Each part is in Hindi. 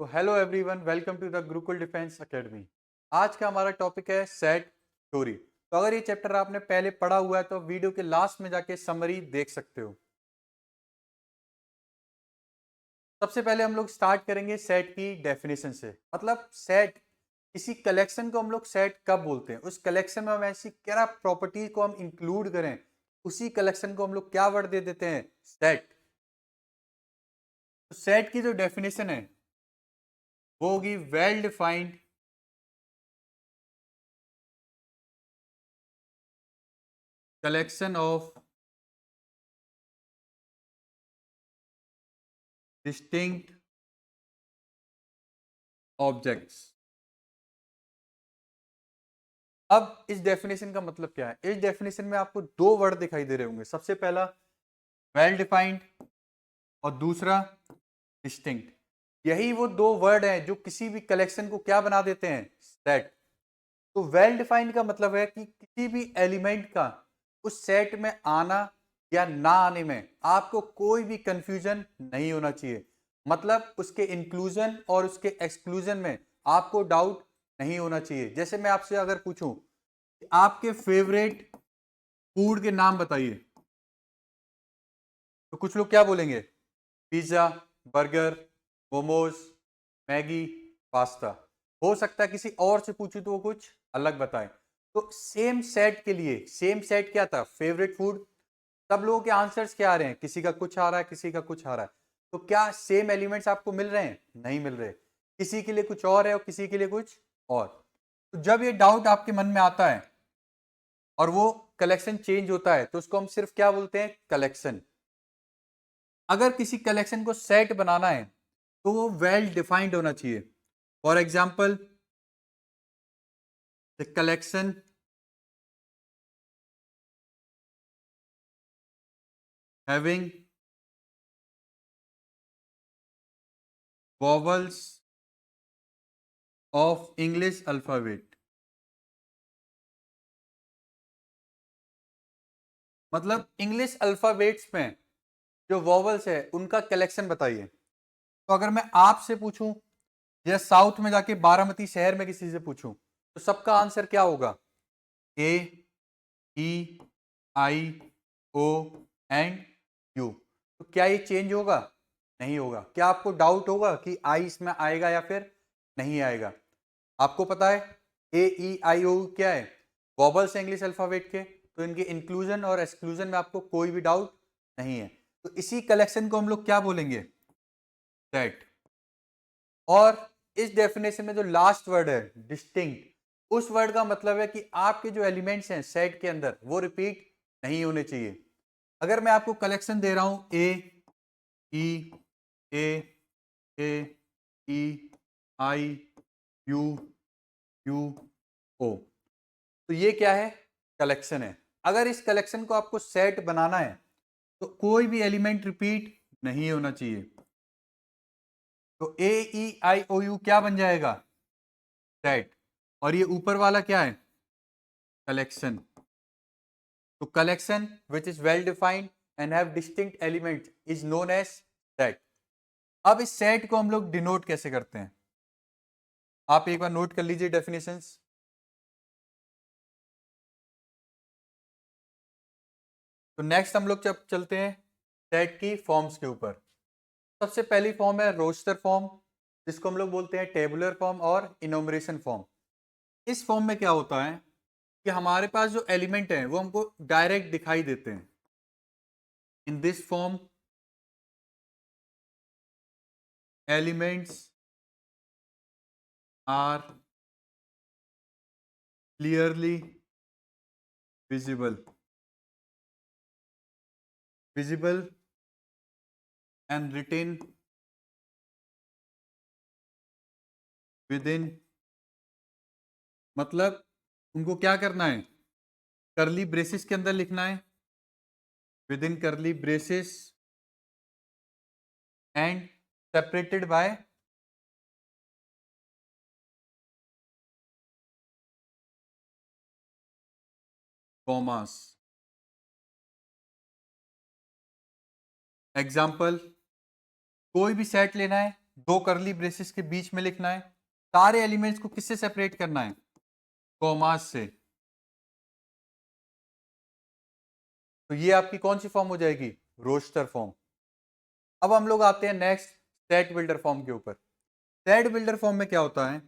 तो hello everyone, welcome to the Gurukul defence academy. आज का हमारा टॉपिक है सेट थ्योरी। तो अगर ये चैप्टर आपने पहले पढ़ा हुआ है तो वीडियो के लास्ट में जाके समरी देख सकते हो। सबसे पहले हम लोग स्टार्ट करेंगे सेट की डेफिनेशन से। मतलब सेट, किसी कलेक्शन को हम लोग सेट कब बोलते हैं, उस कलेक्शन में हम ऐसी क्या प्रॉपर्टी को हम इंक्लूड करें, उसी कलेक्शन को हम लोग क्या वर्ड दे देते हैं, सेट। तो सेट की जो डेफिनेशन है वो होगी well defined collection of distinct objects. अब इस डेफिनेशन का मतलब क्या है? इस डेफिनेशन में आपको दो वर्ड दिखाई दे रहे होंगे। सबसे पहला वेल डिफाइंड और दूसरा डिस्टिंक्ट। यही वो दो वर्ड हैं जो किसी भी कलेक्शन को क्या बना देते हैं, सेट। तो वेल डिफाइंड का मतलब है कि किसी भी एलिमेंट का उस सेट में आना या ना आने में आपको कोई भी कंफ्यूजन नहीं होना चाहिए। मतलब उसके इंक्लूजन और उसके एक्सक्लूजन में आपको डाउट नहीं होना चाहिए। जैसे मैं आपसे अगर पूछूं कि आपके फेवरेट फूड के नाम बताइए, तो कुछ लोग क्या बोलेंगे, pizza, burger, momos, Maggi, pasta. हो सकता है किसी और से पूछूं तो वो कुछ अलग बताएं। तो सेम सेट के लिए, सेम सेट क्या था, फेवरेट फूड। सब लोगों के आंसर्स क्या आ रहे हैं, किसी का कुछ आ रहा है, किसी का कुछ आ रहा है। तो क्या सेम एलिमेंट्स आपको मिल रहे हैं? नहीं मिल रहे। किसी के लिए कुछ और है और किसी के लिए कुछ और। तो जब ये डाउट आपके मन में आता है और वो कलेक्शन चेंज होता है तो उसको हम सिर्फ क्या बोलते हैं, कलेक्शन। अगर किसी कलेक्शन को सेट बनाना है तो वो वेल डिफाइंड होना चाहिए। For example, the collection having vowels of English alphabet. मतलब इंग्लिश अल्फाबेट्स में जो वॉवल्स है उनका कलेक्शन बताइए। तो अगर मैं आपसे पूछूं या साउथ में जाके बारामती शहर में किसी से पूछूं तो सबका आंसर क्या होगा, ए, ई, आई, ओ एंड यू। तो क्या ये चेंज होगा? नहीं होगा। क्या आपको डाउट होगा कि आई इसमें आएगा या फिर नहीं आएगा? आपको पता है ए, ई, आई, ओ क्या है, वॉबल्स इंग्लिश अल्फाबेट के। तो इनके इंक्लूजन और एक्सक्लूजन में आपको कोई भी डाउट नहीं है। तो इसी कलेक्शन को हम लोग क्या बोलेंगे, सेट। और इस डेफिनेशन में जो लास्ट वर्ड है, डिस्टिंक्ट, उस वर्ड का मतलब है कि आपके जो एलिमेंट्स हैं सेट के अंदर वो रिपीट नहीं होने चाहिए। अगर मैं आपको कलेक्शन दे रहा हूं ए, ई, ए, ए, ई, आई, यू, यू, ओ, तो ये क्या है, कलेक्शन है। अगर इस कलेक्शन को आपको सेट बनाना है तो कोई भी एलिमेंट रिपीट नहीं होना चाहिए। तो ए, ई, आई, ओ, यू क्या बन जाएगा, सेट। और ये ऊपर वाला क्या है, कलेक्शन। तो collection which is well defined and have distinct element is known as set. अब इस सेट को हम लोग डिनोट कैसे करते हैं, आप एक बार नोट कर लीजिए डेफिनेशंस। तो नेक्स्ट हम लोग जब चलते हैं सेट की फॉर्म्स के ऊपर। सबसे पहली फॉर्म है रोस्टर फॉर्म, जिसको हम लोग बोलते हैं टेबुलर फॉर्म और इनोमरेशन फॉर्म। इस फॉर्म में क्या होता है कि हमारे पास जो एलिमेंट है वो हमको डायरेक्ट दिखाई देते हैं। In this form elements are clearly visible and written within. मतलब उनको क्या करना है, करली ब्रेसेस के अंदर लिखना है, विद इन करली braces and separated by commas. Example, कोई भी सेट लेना है, दो करली ब्रेसेस के बीच में लिखना है, सारे एलिमेंट्स को किससे सेपरेट करना है, कॉमास से। तो ये आपकी कौन सी फॉर्म हो जाएगी, रोस्टर फॉर्म। अब हम लोग आते हैं नेक्स्ट सेट बिल्डर फॉर्म के ऊपर। सेट बिल्डर फॉर्म में क्या होता है,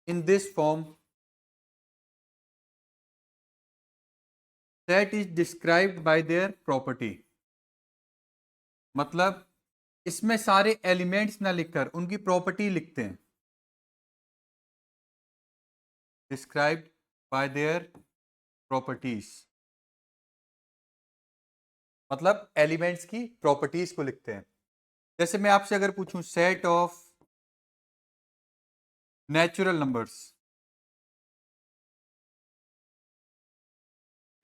इन this form set is described bye their property. मतलब इसमें सारे एलिमेंट्स ना लिखकर उनकी प्रॉपर्टी लिखते हैं, डिस्क्राइब्ड बाय देयर प्रॉपर्टीज, मतलब एलिमेंट्स की प्रॉपर्टीज को लिखते हैं। जैसे मैं आपसे अगर पूछूं set of natural numbers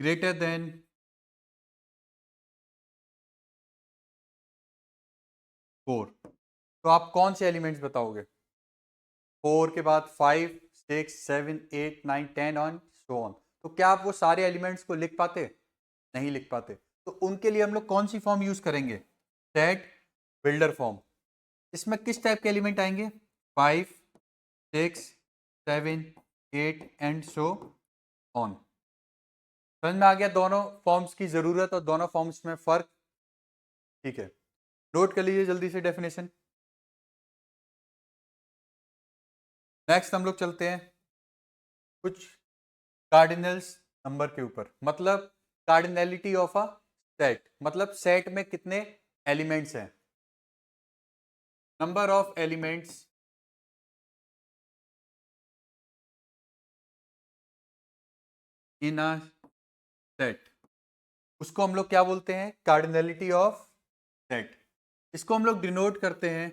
greater than 4, तो आप कौन से एलिमेंट्स बताओगे, 4 के बाद 5, 6, 7, 8, 9, 10 ऑन सो ऑन। तो क्या आप वो सारे एलिमेंट्स को लिख पाते, नहीं लिख पाते। तो उनके लिए हम लोग कौन सी फॉर्म यूज करेंगे, सेट बिल्डर फॉर्म। इसमें किस टाइप के एलिमेंट आएंगे, 5, 6, 7, 8 एंड सो ऑन। समझ में आ गया दोनों फॉर्म्स की जरूरत और दोनों फॉर्म्स में फर्क। ठीक है, नोट कर लीजिए जल्दी से डेफिनेशन। नेक्स्ट हम लोग चलते हैं कुछ कार्डिनल्स नंबर के ऊपर, मतलब कार्डिनलिटी ऑफ अ सेट, मतलब सेट में कितने एलिमेंट्स हैं, number of elements in a set, उसको हम लोग क्या बोलते हैं, कार्डिनलिटी ऑफ सेट। इसको हम लोग डिनोट करते हैं,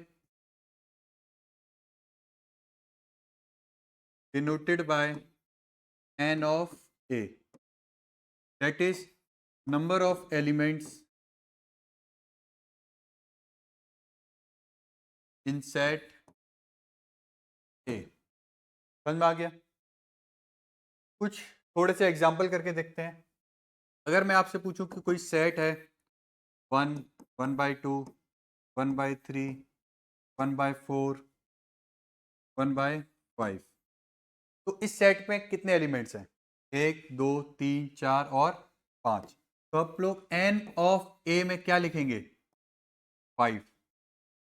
denoted by n of a, that is number of elements in set A। समझ में आ गया। कुछ थोड़े से एग्जाम्पल करके देखते हैं। अगर मैं आपसे पूछूं कि कोई सेट है 1, 1/2, 1/3, 1/4, 1/5, तो इस सेट में कितने एलिमेंट्स हैं, 1, 2, 3, 4 और 5। तो आप लोग n ऑफ a में क्या लिखेंगे, 5।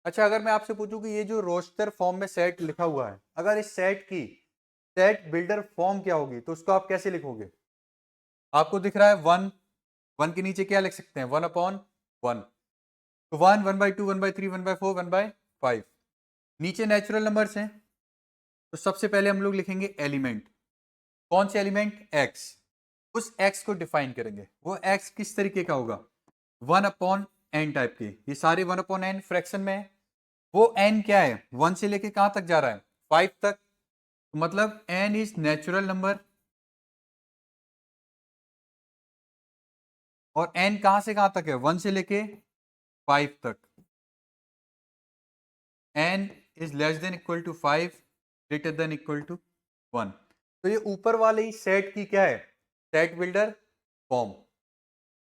अच्छा, अगर मैं आपसे पूछूं कि ये जो रोस्टर फॉर्म में सेट लिखा हुआ है, अगर इस सेट की सेट बिल्डर फॉर्म क्या होगी, तो उसको आप कैसे लिखोगे। आपको दिख रहा है 1, 1 के नीचे क्या लिख सकते हैं, 1/1। तो 1, 1/2, 1/3, 1/4, 1/5। नीचे नेचुरल नंबर्स हैं, तो सबसे पहले हम लोग लिखेंगे एलिमेंट। कौन से एलिमेंट, एक्स। उस एक्स को डिफाइन करेंगे, वो एक्स किस तरीके का होगा, 1/n टाइप के। ये सारे 1/n फ्रैक्शन में है। वो n क्या है, 1 से लेके कहां तक जा रहा है, 5 तक। मतलब n इज नेचुरल नंबर, और n कहां से कहां तक है, 1 से लेके 5 तक। n is less than equal to 5, greater than equal to 1। तो ये ऊपर वाले ही सेट की क्या है, सेट बिल्डर फॉर्म।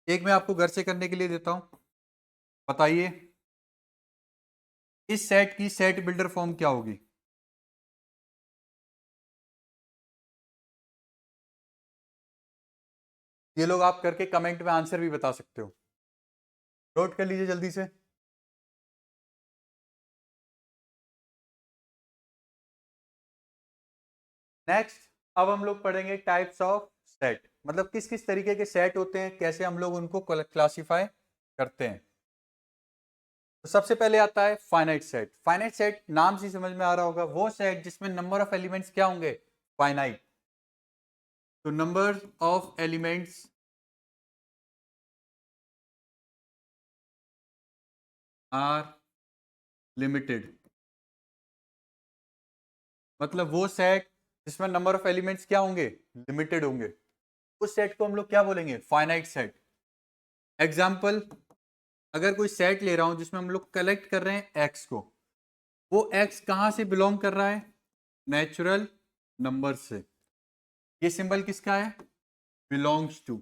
एक मैं आपको घर से करने के लिए देता हूं, बताइए इस सेट की सेट बिल्डर फॉर्म क्या होगी। ये लोग आप करके कमेंट में आंसर भी बता सकते हो, नोट कर लीजिए जल्दी से। नेक्स्ट, अब हम लोग पढ़ेंगे टाइप्स ऑफ सेट, मतलब किस किस तरीके के सेट होते हैं, कैसे हम लोग उनको क्लासिफाई करते हैं। तो सबसे पहले आता है फाइनाइट सेट। फाइनाइट सेट नाम से समझ में आ रहा होगा, वो सेट जिसमें नंबर ऑफ एलिमेंट्स क्या होंगे, फाइनाइट। तो number of elements are limited, मतलब वो सेट जिसमें नंबर ऑफ एलिमेंट्स क्या होंगे, लिमिटेड होंगे। उस सेट को हम लोग क्या बोलेंगे, फाइनाइट सेट। एग्जाम्पल, अगर कोई सेट ले रहा हूं जिसमें हम लोग कलेक्ट कर रहे हैं एक्स को, वो एक्स कहां से बिलोंग कर रहा है, नेचुरल नंबर से। ये सिंबल किसका है, बिलोंग्स टू।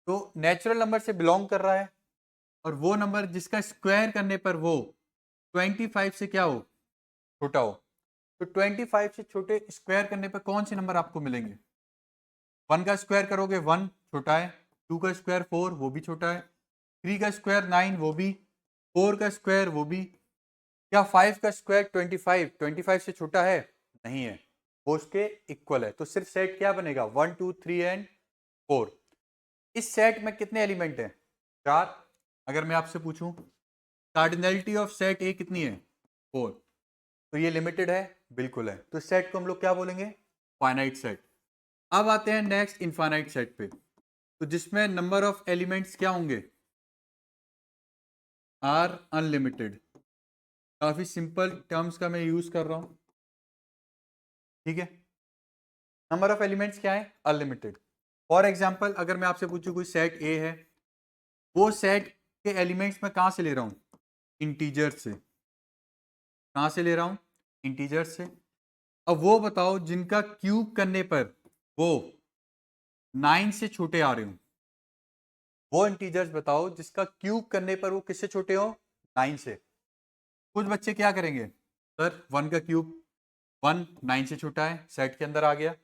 तो नेचुरल नंबर से बिलोंग कर रहा है, और वो नंबर जिसका स्क्वायर करने पर वो 25 से क्या हो, छोटा हो। तो 25 से छोटे स्क्वायर करने पर कौन से नंबर आपको मिलेंगे? 1 का स्क्वायर करोगे 1 छोटा है, 2 का स्क्वायर 4 वो भी छोटा है, 3 का स्क्वायर 9 वो भी, 4 का स्क्वायर वो भी। क्या 5 का स्क्वायर 25 से छोटा है? नहीं है, वो उसके इक्वल है। तो सिर्फ सेट क्या बनेगा? 1 2 3 एंड 4। इस सेट में कितने एलिमेंट हैं? 4। अगर मैं आपसे पूछूं कार्डिनलिटी ऑफ सेट ए कितनी है? 4। तो ये लिमिटेड है? बिल्कुल है। तो सेट को हम लोग क्या बोलेंगे? Finite set. अब आते हैं नेक्स्ट इनफाइनाइट सेट पे, तो जिसमें नंबर ऑफ एलिमेंट्स क्या होंगे? Are unlimited. काफी सिंपल टर्म्स का मैं यूज कर रहा हूं, ठीक है। नंबर ऑफ एलिमेंट्स क्या है? अनलिमिटेड। फॉर एग्जाम्पल अगर मैं आपसे पूछूं कोई सेट ए है, वो सेट के एलिमेंट्स मैं कहां से ले रहा हूं? इंटीजर से। कहां से ले रहा हूं? इंटीजर से। अब वो बताओ जिनका क्यूब करने पर वो 9 से छोटे आ रहे हो। वो इंटीजर्स बताओ जिसका क्यूब करने पर वो किससे छोटे हो? 9 से। कुछ बच्चे क्या करेंगे, सर 1 का क्यूब 1 9 से छोटा है, सेट के अंदर आ गया।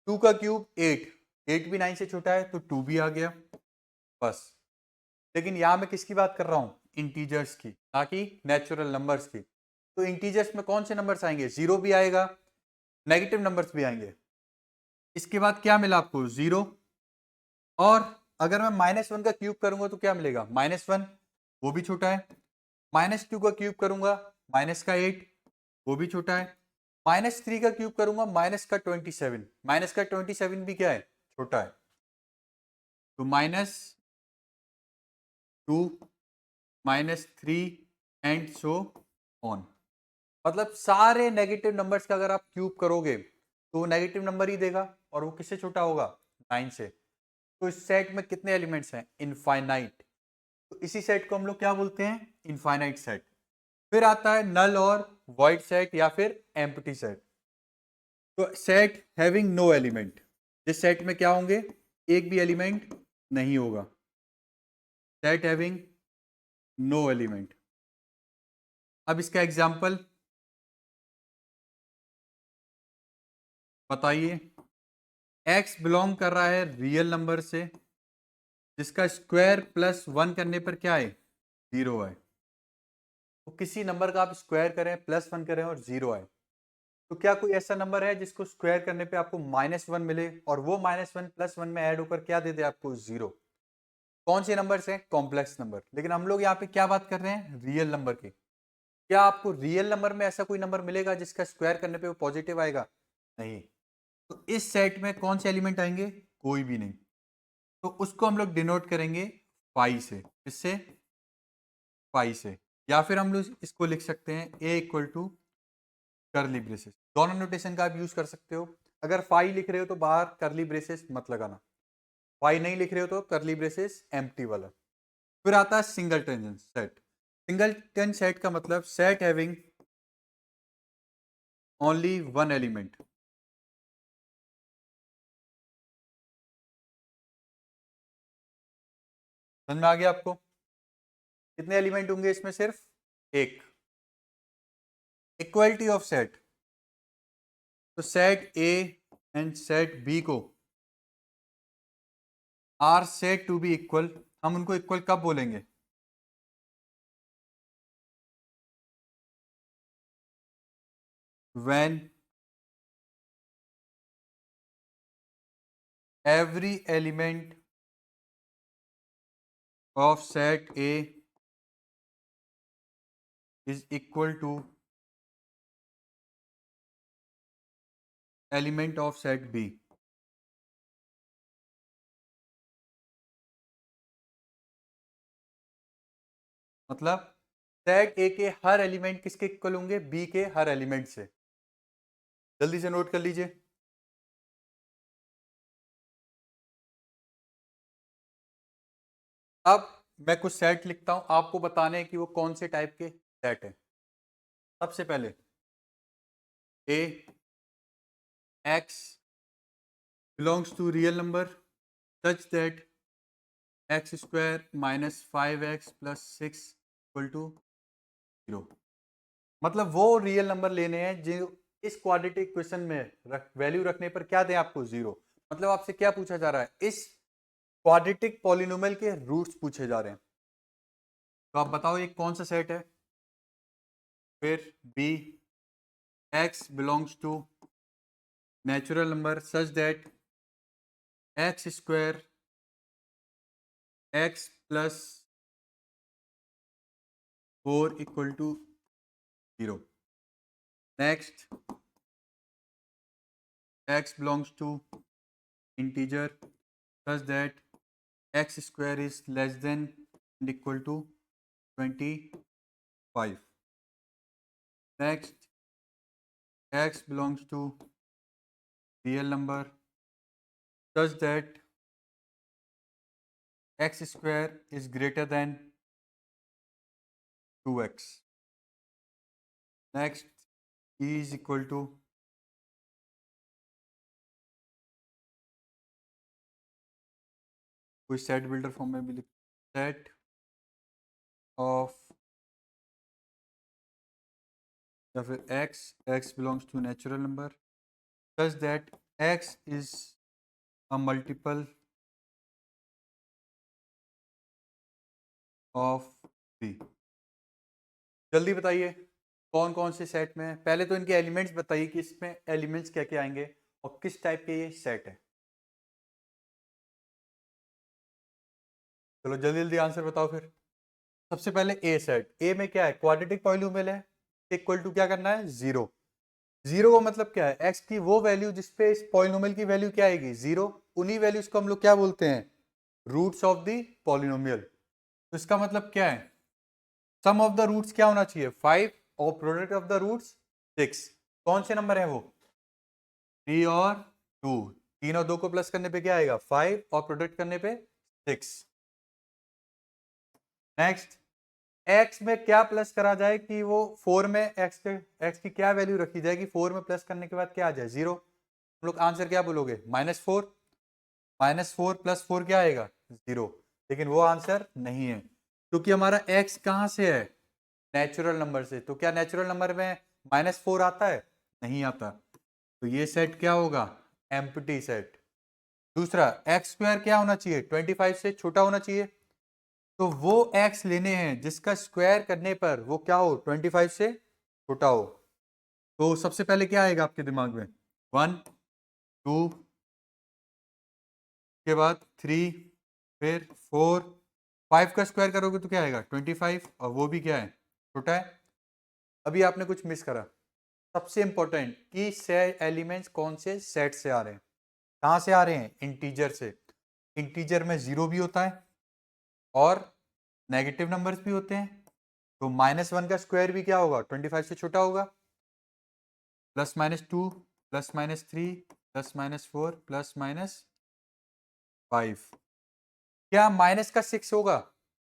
2 का क्यूब 8 8 भी 9 से छोटा है तो 2 भी आ गया, बस। लेकिन यहां मैं किसकी बात कर रहा हूं? इंटीजर्स की, ताकि नेचुरल नंबर्स की। तो इंटीजर्स में कौन से नंबर्स आएंगे? जीरो भी आएगा, नेगेटिव नंबर्स भी आएंगे। इसके बाद क्या मिला आपको? जीरो। और अगर मैं -1 का क्यूब करूंगा तो क्या मिलेगा? -1, वो भी छोटा है। -2 का क्यूब करूंगा -8, वो भी छोटा है। -3 का क्यूब करूंगा -27, -27 भी क्या है? छोटा है। तो -2, -3 एंड सो ऑन। मतलब सारे नेगेटिव नंबर्स का अगर आप क्यूब करोगे तो वो नेगेटिव नंबर ही देगा, और वो किससे छोटा होगा? 9 से। तो इस सेट में कितने एलिमेंट्स हैं? इनफाइनाइट। तो इसी सेट को हम लोग क्या बोलते हैं? Infinite set. फिर आता है नल और वॉइड सेट या फिर एम्प्टी सेट। तो सेट हैविंग नो एलिमेंट, जिस सेट में क्या होंगे? एक भी एलिमेंट नहीं होगा। Set having no element. अब इसका एग्जांपल बताइए। x बिलोंग कर रहा है रियल नंबर से जिसका स्क्वायर +1 करने पर क्या है? 0 है। तो किसी नंबर का आप स्क्वायर करें, +1 करें और 0 आए, तो क्या कोई ऐसा नंबर है जिसको स्क्वायर करने पे आपको -1 मिले और वो -1 +1 में ऐड होकर क्या दे दे आपको? 0। कौन से नंबर्स हैं? Complex number. लेकिन हम लोग यहाँ पे क्या बात कर रहे हैं? रियल नंबर की। क्या आपको रियल नंबर में ऐसा कोई नंबर मिलेगा जिसका स्क्वायर करने पे वो पॉजिटिव आएगा? नहीं। तो इस सेट में कौन से एलिमेंट आएंगे? कोई भी नहीं। तो उसको हम लोग डिनोट करेंगे पाई से। किससे? पाई से। या फिर हम लोग इसको लिख सकते हैं a equal to curly braces. दोनों नोटेशन का आप यूज कर सकते हो। अगर फाई लिख रहे हो तो बाहर करली ब्रेसेस मत लगाना, फाई नहीं लिख रहे हो तो करली ब्रेसेस एम्प्टी वाला। फिर आता है सिंगलटन सेट। सिंगलटन सेट का मतलब set having only one element. समझ में आ गया आपको? कितने एलिमेंट होंगे इसमें? सिर्फ एक। इक्वलिटी ऑफ सेट, तो set A and set B को are set to be equal. हम उनको इक्वल कब बोलेंगे? When every element of set A is equal to element of set B। मतलब सेट ए के हर एलिमेंट किसके इक्वल होंगे? बी के हर एलिमेंट से। जल्दी से नोट कर लीजिए। अब मैं कुछ सेट लिखता हूं, आपको बताने हैं कि वो कौन से टाइप के सेट है। सबसे पहले A x belongs to real number such that x square minus 5x plus 6 equal to 0। मतलब वो रियल नंबर लेने हैं जो इस क्वाड्रेटिक इक्वेशन में वैल्यू रखने पर क्या दें आपको 0। मतलब आपसे क्या पूछा जा रहा है, इस क्वाड्रेटिक पॉलिनोमियल के रूट्स पूछे जा रहे हैं। तो आप बताओ ये कौन सा सेट है। फिर B, x belongs to natural number such that x square x plus 4 equal to 0. Next, x belongs to integer such that x square is less than and equal to 25. Next, x belongs to real number such that x square is greater than 2x. Next, e is equal to कोई सेट बिल्डर फॉर्म में भी लिख, सेट ऑफ या फिर x belongs to natural number such that x is a multiple of 3। जल्दी बताइए कौन कौन से सेट में है। पहले तो इनके एलिमेंट्स बताइए कि इसमें एलिमेंट्स क्या क्या आएंगे और किस टाइप के ये सेट है। चलो जल्दी जल्दी आंसर बताओ फिर। सबसे पहले ए सेट, ए में क्या है, क्वाड्रेटिक पॉलिनोमियल है, इक्वल टू क्या करना है 0। 0 का मतलब क्या है, x की वो वैल्यू जिसपे इस पॉलिनोमियल की वैल्यू क्या आएगी 0, उन्हीं वैल्यूज को हम लोग क्या बोलते हैं, रूट्स ऑफ द पॉलिनोमियल। तो इसका मतलब क्या है, सम ऑफ द रूट्स क्या होना चाहिए 5 और प्रोडक्ट ऑफ द रूट्स 6। कौन से नंबर है वो, 3 और 2। 3 और 2 को प्लस करने पे क्या आएगा 5 और प्रोडक्ट करने पे 6। नेक्स्ट, x में क्या प्लस करा जाए कि वो 4 में x की क्या वैल्यू रखी जाएगी, 4 में प्लस करने के बाद क्या आ जाए 0। हम लोग आंसर क्या बोलोगे -4। -4 प्लस 4 क्या आएगा 0। लेकिन वो आंसर नहीं है क्योंकि हमारा x कहां से है, नेचुरल नंबर से। तो क्या नेचुरल नंबर में -4 आता है, नहीं आता। तो ये सेट क्या होगा, एम्प्टी सेट। दूसरा, एक्स स्क्वायर क्या होना चाहिए 25 से छोटा होना चाहिए। तो वो x लेने हैं जिसका स्क्वायर करने पर वो क्या हो 25 से छोटा हो। तो सबसे पहले क्या आएगा आपके दिमाग में 1 2 के बाद 3 फिर 4 5 का स्क्वायर करोगे तो क्या आएगा 25 और वो भी क्या है छोटा है। अभी आपने कुछ मिस करा, सबसे इंपॉर्टेंट कि सेट एलिमेंट्स कौन से सेट से आ रहे हैं, कहां से आ रहे हैं, इंटीजर से। इंटीजर में 0 भी होता है और नेगेटिव नंबर्स भी होते हैं। तो -1 का स्क्वायर भी क्या होगा 25 से छोटा होगा। +-2 +-3 +-4 +-5। क्या माइनस का 6 होगा,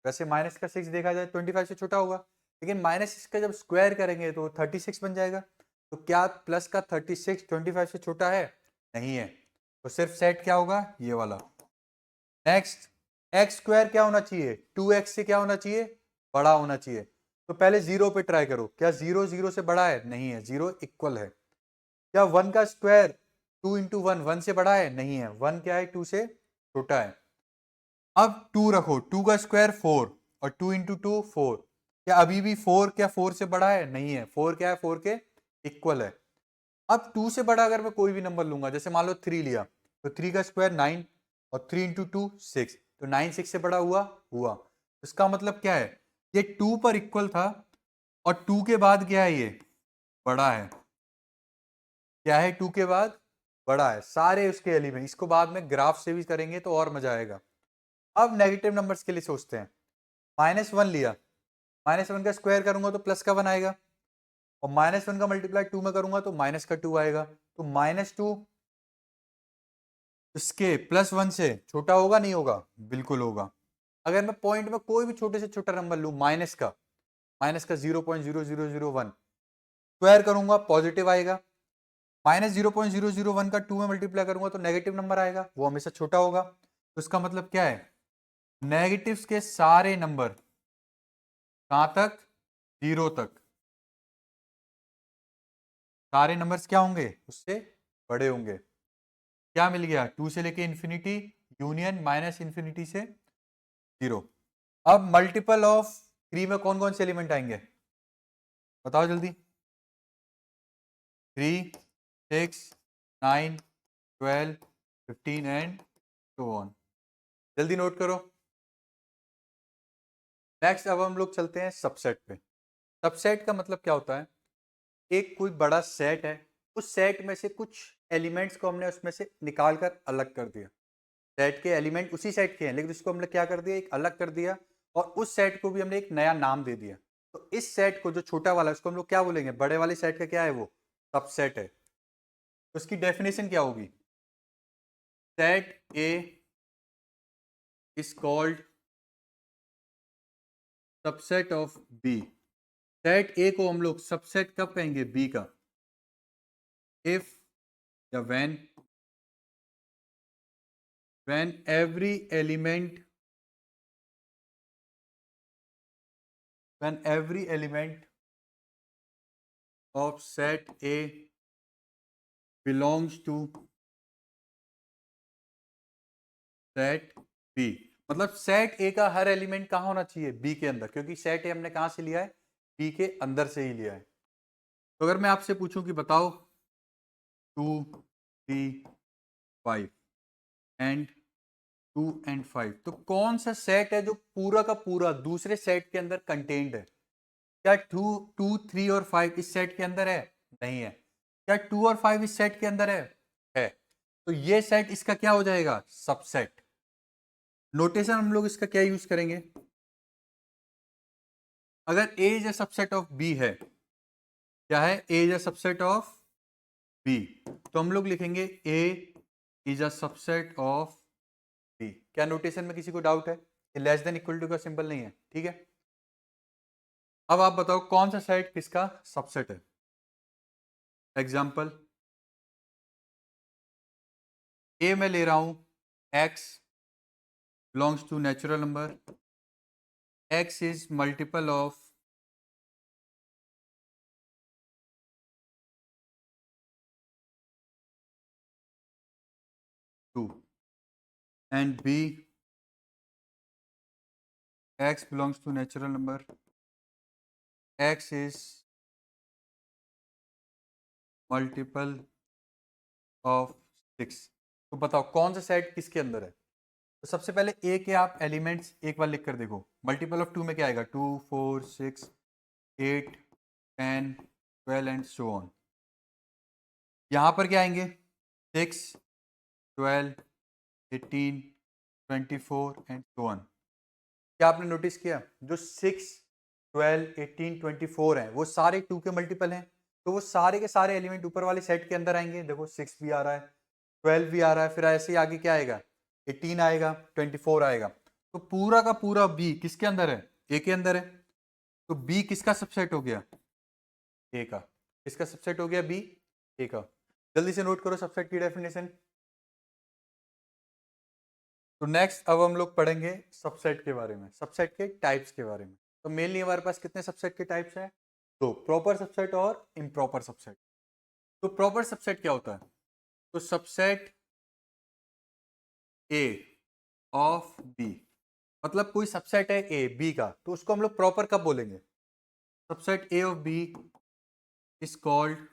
वैसे माइनस का 6 देखा जाए 25 से छोटा होगा, लेकिन -6 का जब स्क्वायर करेंगे तो 36 बन जाएगा। तो क्या प्लस का 36 25 से छोटा है, नहीं है। तो सिर्फ सेट क्या होगा ये वाला। नेक्स्ट, एक्स स्क्वायर क्या होना चाहिए 2x से क्या होना चाहिए, बड़ा होना चाहिए। तो पहले 0 पे ट्राई करो, क्या 0 0 से बड़ा है, नहीं है, 0 इक्वल है। क्या 1 का स्क्वायर 2 इंटू 1 1 से बड़ा है, नहीं है, 1 क्या है 2 से छोटा है। अब 2 रखो, 2 का स्क्वायर 4 और 2 इंटू 2 4। क्या अभी भी 4 क्या 4 से बड़ा है, नहीं है, 4 क्या है 4 के इक्वल है। अब 2 से बड़ा अगर मैं कोई भी नंबर लूंगा, जैसे मान लो 3 लिया, तो 3 का स्क्वायर 9 और 3 इंटू 2 6, तो 9 6 से बड़ा हुआ। इसका मतलब क्या है, ये 2 पर इक्वल था और 2 के बाद क्या है, ये बड़ा है। क्या है 2 के बाद बड़ा है, सारे उसके एलिमेंट। इसको बाद में ग्राफ से भी करेंगे तो और मजा आएगा। अब नेगेटिव नंबर्स के लिए सोचते हैं। -1 लिया, -1 का स्क्वायर करूंगा तो प्लस का 1 आएगा और -1 का मल्टीप्लाई 2 में करूंगा तो माइनस का 2 आएगा। तो -2 इसके +1 से छोटा होगा नहीं होगा, बिल्कुल होगा। अगर मैं पॉइंट में कोई भी छोटे से छोटा नंबर लूं, माइनस का 0.0001 स्क्वायर करूंगा पॉजिटिव आएगा। -0.001 का 2 में मल्टीप्लाई करूंगा तो नेगेटिव नंबर आएगा, वो हमेशा छोटा होगा। तो इसका मतलब क्या है, नेगेटिव्स के सारे नंबर कहां तक, 0 तक, सारे नंबर्स क्या होंगे, उससे बड़े होंगे। क्या मिल गया, 2 से लेके इंफिनिटी यूनियन माइनस इंफिनिटी से 0। अब मल्टीपल ऑफ 3 में कौन कौन से एलिमेंट आएंगे, बताओ जल्दी। 3, 6, 9, 12, 15 एंड सो ऑन। जल्दी नोट करो। नेक्स्ट अब हम लोग चलते हैं सबसेट पे। सबसेट का मतलब क्या होता है, एक कोई बड़ा सेट है, उस सेट में से कुछ एलिमेंट्स को हमने उसमें से निकाल कर अलग कर दिया। सेट के एलिमेंट उसी सेट के हैं, लेकिन उसको हमने क्या कर दिया, एक अलग कर दिया, और उस सेट को भी हमने एक नया नाम दे दिया। तो इस सेट को जो छोटा वाला है उसको हम लोग क्या बोलेंगे, बड़े वाले सेट का क्या है, वो सबसेट है। उसकी डेफिनेशन क्या होगी, set A is called subset of B. Set A को हम लोग सबसेट कब कहेंगे, बी का, इफ या when every element of set A belongs to set B। मतलब सेट ए का हर एलिमेंट कहां होना चाहिए, बी के अंदर, क्योंकि सेट ए हमने कहां से लिया है, बी के अंदर से ही लिया है। तो अगर मैं आपसे पूछूं कि बताओ 2, 3, 5 एंड 2 एंड 5, तो कौन सा सेट है जो पूरा का पूरा दूसरे सेट के अंदर कंटेन्ड है। क्या 2, 3 और 5 इस सेट के अंदर है, नहीं है। क्या 2 और 5 इस सेट के अंदर है। तो ये सेट इसका क्या हो जाएगा, सबसेट। नोटेशन हम लोग इसका क्या यूज करेंगे, अगर A is a subset of B है, क्या है, A is a subset of B, तो हम लोग लिखेंगे A is a subset of B। क्या नोटेशन में किसी को डाउट है, लेस देन इक्वल टू का सिंबल नहीं है, ठीक है। अब आप बताओ कौन सा सेट किसका सबसेट है। एग्जाम्पल, ए में ले रहा हूं x belongs to natural number, x is multiple of 2 and b x belongs to natural number, x is multiple of 6। तो बताओ कौन सा सेट किसके अंदर है। तो सबसे पहले ए के आप एलिमेंट्स एक बार लिख कर देखो, मल्टीपल ऑफ 2 में क्या आएगा, 2, 4, 6, 8, 10, 12 एंड सो ऑन। यहां पर क्या आएंगे, 6, 12, 18, 24 एंड सो ऑन। क्या आपने नोटिस किया, जो 6, 12, 18, 24 हैं वो सारे 2 के मल्टीपल हैं, तो वो सारे के सारे एलिमेंट ऊपर वाले सेट के अंदर आएंगे। देखो 6 भी आ रहा है, 12 भी आ रहा है, फिर ऐसे ही आगे क्या आएगा, 18 आएगा, 24 आएगा। तो पूरा का पूरा बी किसके अंदर है, ए के अंदर है। तो बी किसका सबसेट हो गया, ए का। किसका सबसेट हो गया, बी, ए का। जल्दी से नोट करो सबसेट की डेफिनेशन। तो नेक्स्ट अब हम लोग पढ़ेंगे सबसेट के बारे में, सबसेट के टाइप्स के बारे में। तो मेनली हमारे पास कितने सबसेट के टाइप्स हैं, तो प्रॉपर सबसेट और इम्प्रॉपर सबसेट। तो प्रॉपर सबसेट क्या होता है, तो सबसेट ए ऑफ बी, मतलब कोई सबसेट है ए बी का, तो उसको हम लोग प्रॉपर कब बोलेंगे, subset A of B is called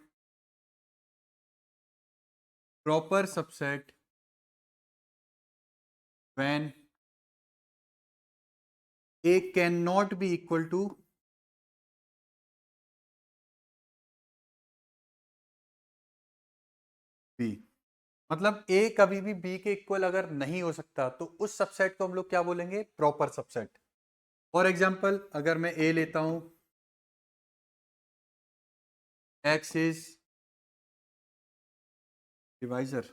proper subset when A can not be equal to B. मतलब ए कभी भी बी के इक्वल अगर नहीं हो सकता तो उस सबसेट को हम लोग क्या बोलेंगे, प्रॉपर सबसेट। फॉर एग्जाम्पल अगर मैं ए लेता हूं, x is divisor,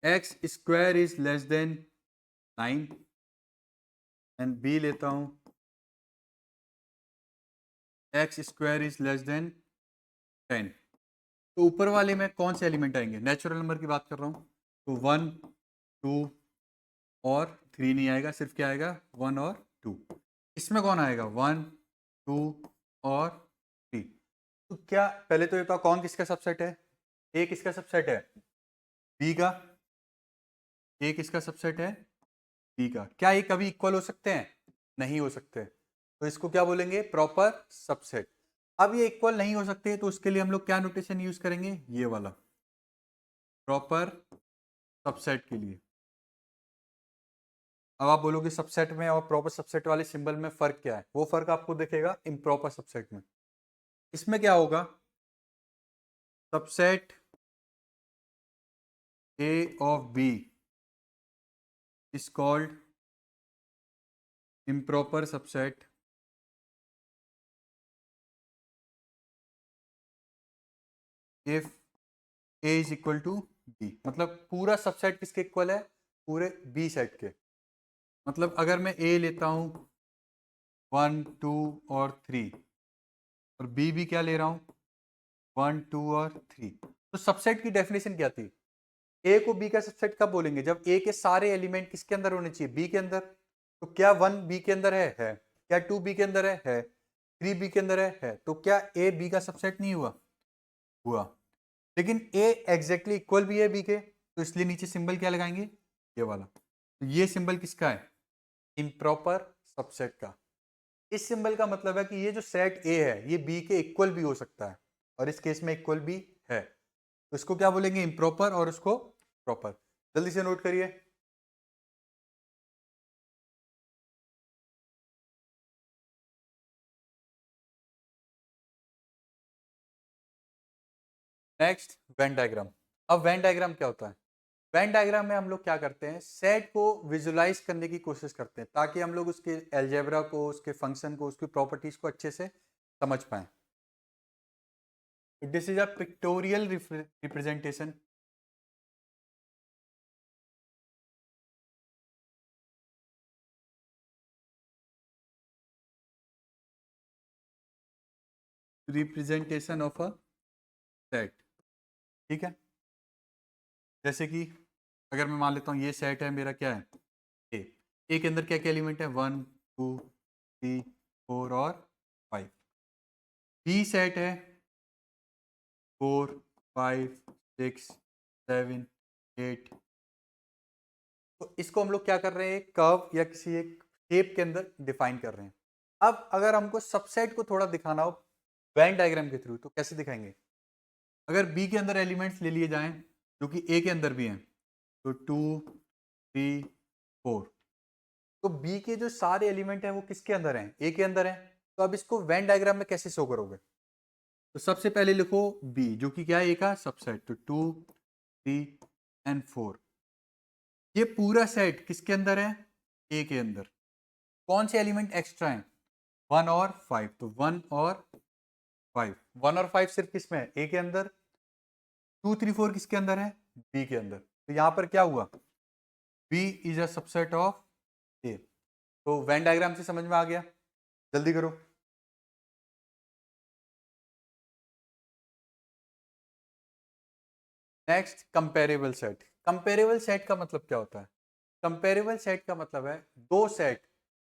x square is less than 9, and B लेता हूं x square is less than 10। तो ऊपर वाले में कौन से एलिमेंट आएंगे, नेचुरल नंबर की बात कर रहा हूं, तो 1, 2 और 3 नहीं आएगा, सिर्फ क्या आएगा 1 और 2। इसमें कौन आएगा 1 2 और 3। तो क्या पहले तो ये तो कौन किसका सबसेट है, ए किसका सबसेट है, बी का। ए किसका सबसेट है, बी का। क्या ये कभी इक्वल हो सकते हैं, नहीं हो सकते, तो इसको क्या बोलेंगे प्रॉपर सबसेट। अब ये इक्वल नहीं हो सकते तो उसके लिए हम लोग क्या नोटेशन यूज करेंगे, ये वाला प्रॉपर सबसेट के लिए। अब आप बोलोगे सबसेट में और प्रॉपर सबसेट वाले सिंबल में फर्क क्या है, वो फर्क आपको दिखेगा इम्प्रॉपर सबसेट में। इसमें क्या होगा, subset A of B is called improper subset if A is equal to B. मतलब पूरा सबसेट किसके इक्वल है, पूरे बी सेट के। मतलब अगर मैं ए लेता हूं 1 2 और 3 और बी भी क्या ले रहा हूं 1 2 और 3, तो सबसेट की डेफिनेशन क्या थी, ए को बी का सबसेट कब बोलेंगे, जब ए के सारे एलिमेंट किसके अंदर होने चाहिए, बी के अंदर। तो क्या 1 बी के अंदर है, क्या 2 बी के अंदर है 3 बी के अंदर है। तो क्या ए बी का सबसेट नहीं हुआ, हुआ। लेकिन ए एग्जैक्टली इक्वल भी है बी के, तो इसलिए नीचे सिंबल क्या लगाएंगे, ये वाला। तो ये सिंबल किसका है, इम्प्रॉपर सबसेट का। इस सिंबल का मतलब है कि ये जो सेट ए है ये बी के इक्वल भी हो सकता है, और इस केस में इक्वल भी है, तो इसको क्या बोलेंगे इम्प्रॉपर और इसको प्रॉपर। जल्दी से नोट करिए। Next Venn diagram. अब वेन डायग्राम क्या होता है, वेन डायग्राम में हम लोग क्या करते हैं, सेट को विजुलाइज करने की कोशिश करते हैं ताकि हम लोग उसके एल्जेब्रा को, उसके फंक्शन को, उसकी प्रॉपर्टीज को अच्छे से समझ पाए। This is a pictorial representation. Representation of a set, ठीक है। जैसे कि अगर मैं मान लेता हूँ ये सेट है मेरा, क्या है ए। ए के अंदर क्या क्या एलिमेंट है 1 2 3 4 और 5। बी सेट है 4 5 6 7 8। तो इसको हम लोग क्या कर रहे हैं, कर्व या किसी एक शेप के अंदर डिफाइन कर रहे हैं। अब अगर हमको सबसेट को थोड़ा दिखाना हो वेन डायग्राम के थ्रू, तो कैसे दिखाएंगे, अगर बी के अंदर एलिमेंट्स ले लिए जाएं जो कि ए के अंदर भी हैं, तो 2 3 4। तो बी के जो सारे एलिमेंट हैं वो किसके अंदर हैं, ए के अंदर हैं। तो अब इसको वेन डायग्राम में कैसे शो करोगे, तो सबसे पहले लिखो बी जो कि क्या है ए का सबसेट, तो 2 3 एंड 4। ये पूरा सेट किसके अंदर है, ए के अंदर। कौन से एलिमेंट एक्स्ट्रा हैं, 1 और 5, तो 1 और 5। 1 और 5 सिर्फ किसमें है, ए के अंदर। 2 3 4 किसके अंदर है, बी के अंदर। तो यहां पर क्या हुआ, B is a subset of A. तो वेन डायग्राम से समझ में आ गया, जल्दी करो। Next comparable set. Comparable set का मतलब क्या होता है, कंपेरेबल सेट का मतलब है दो सेट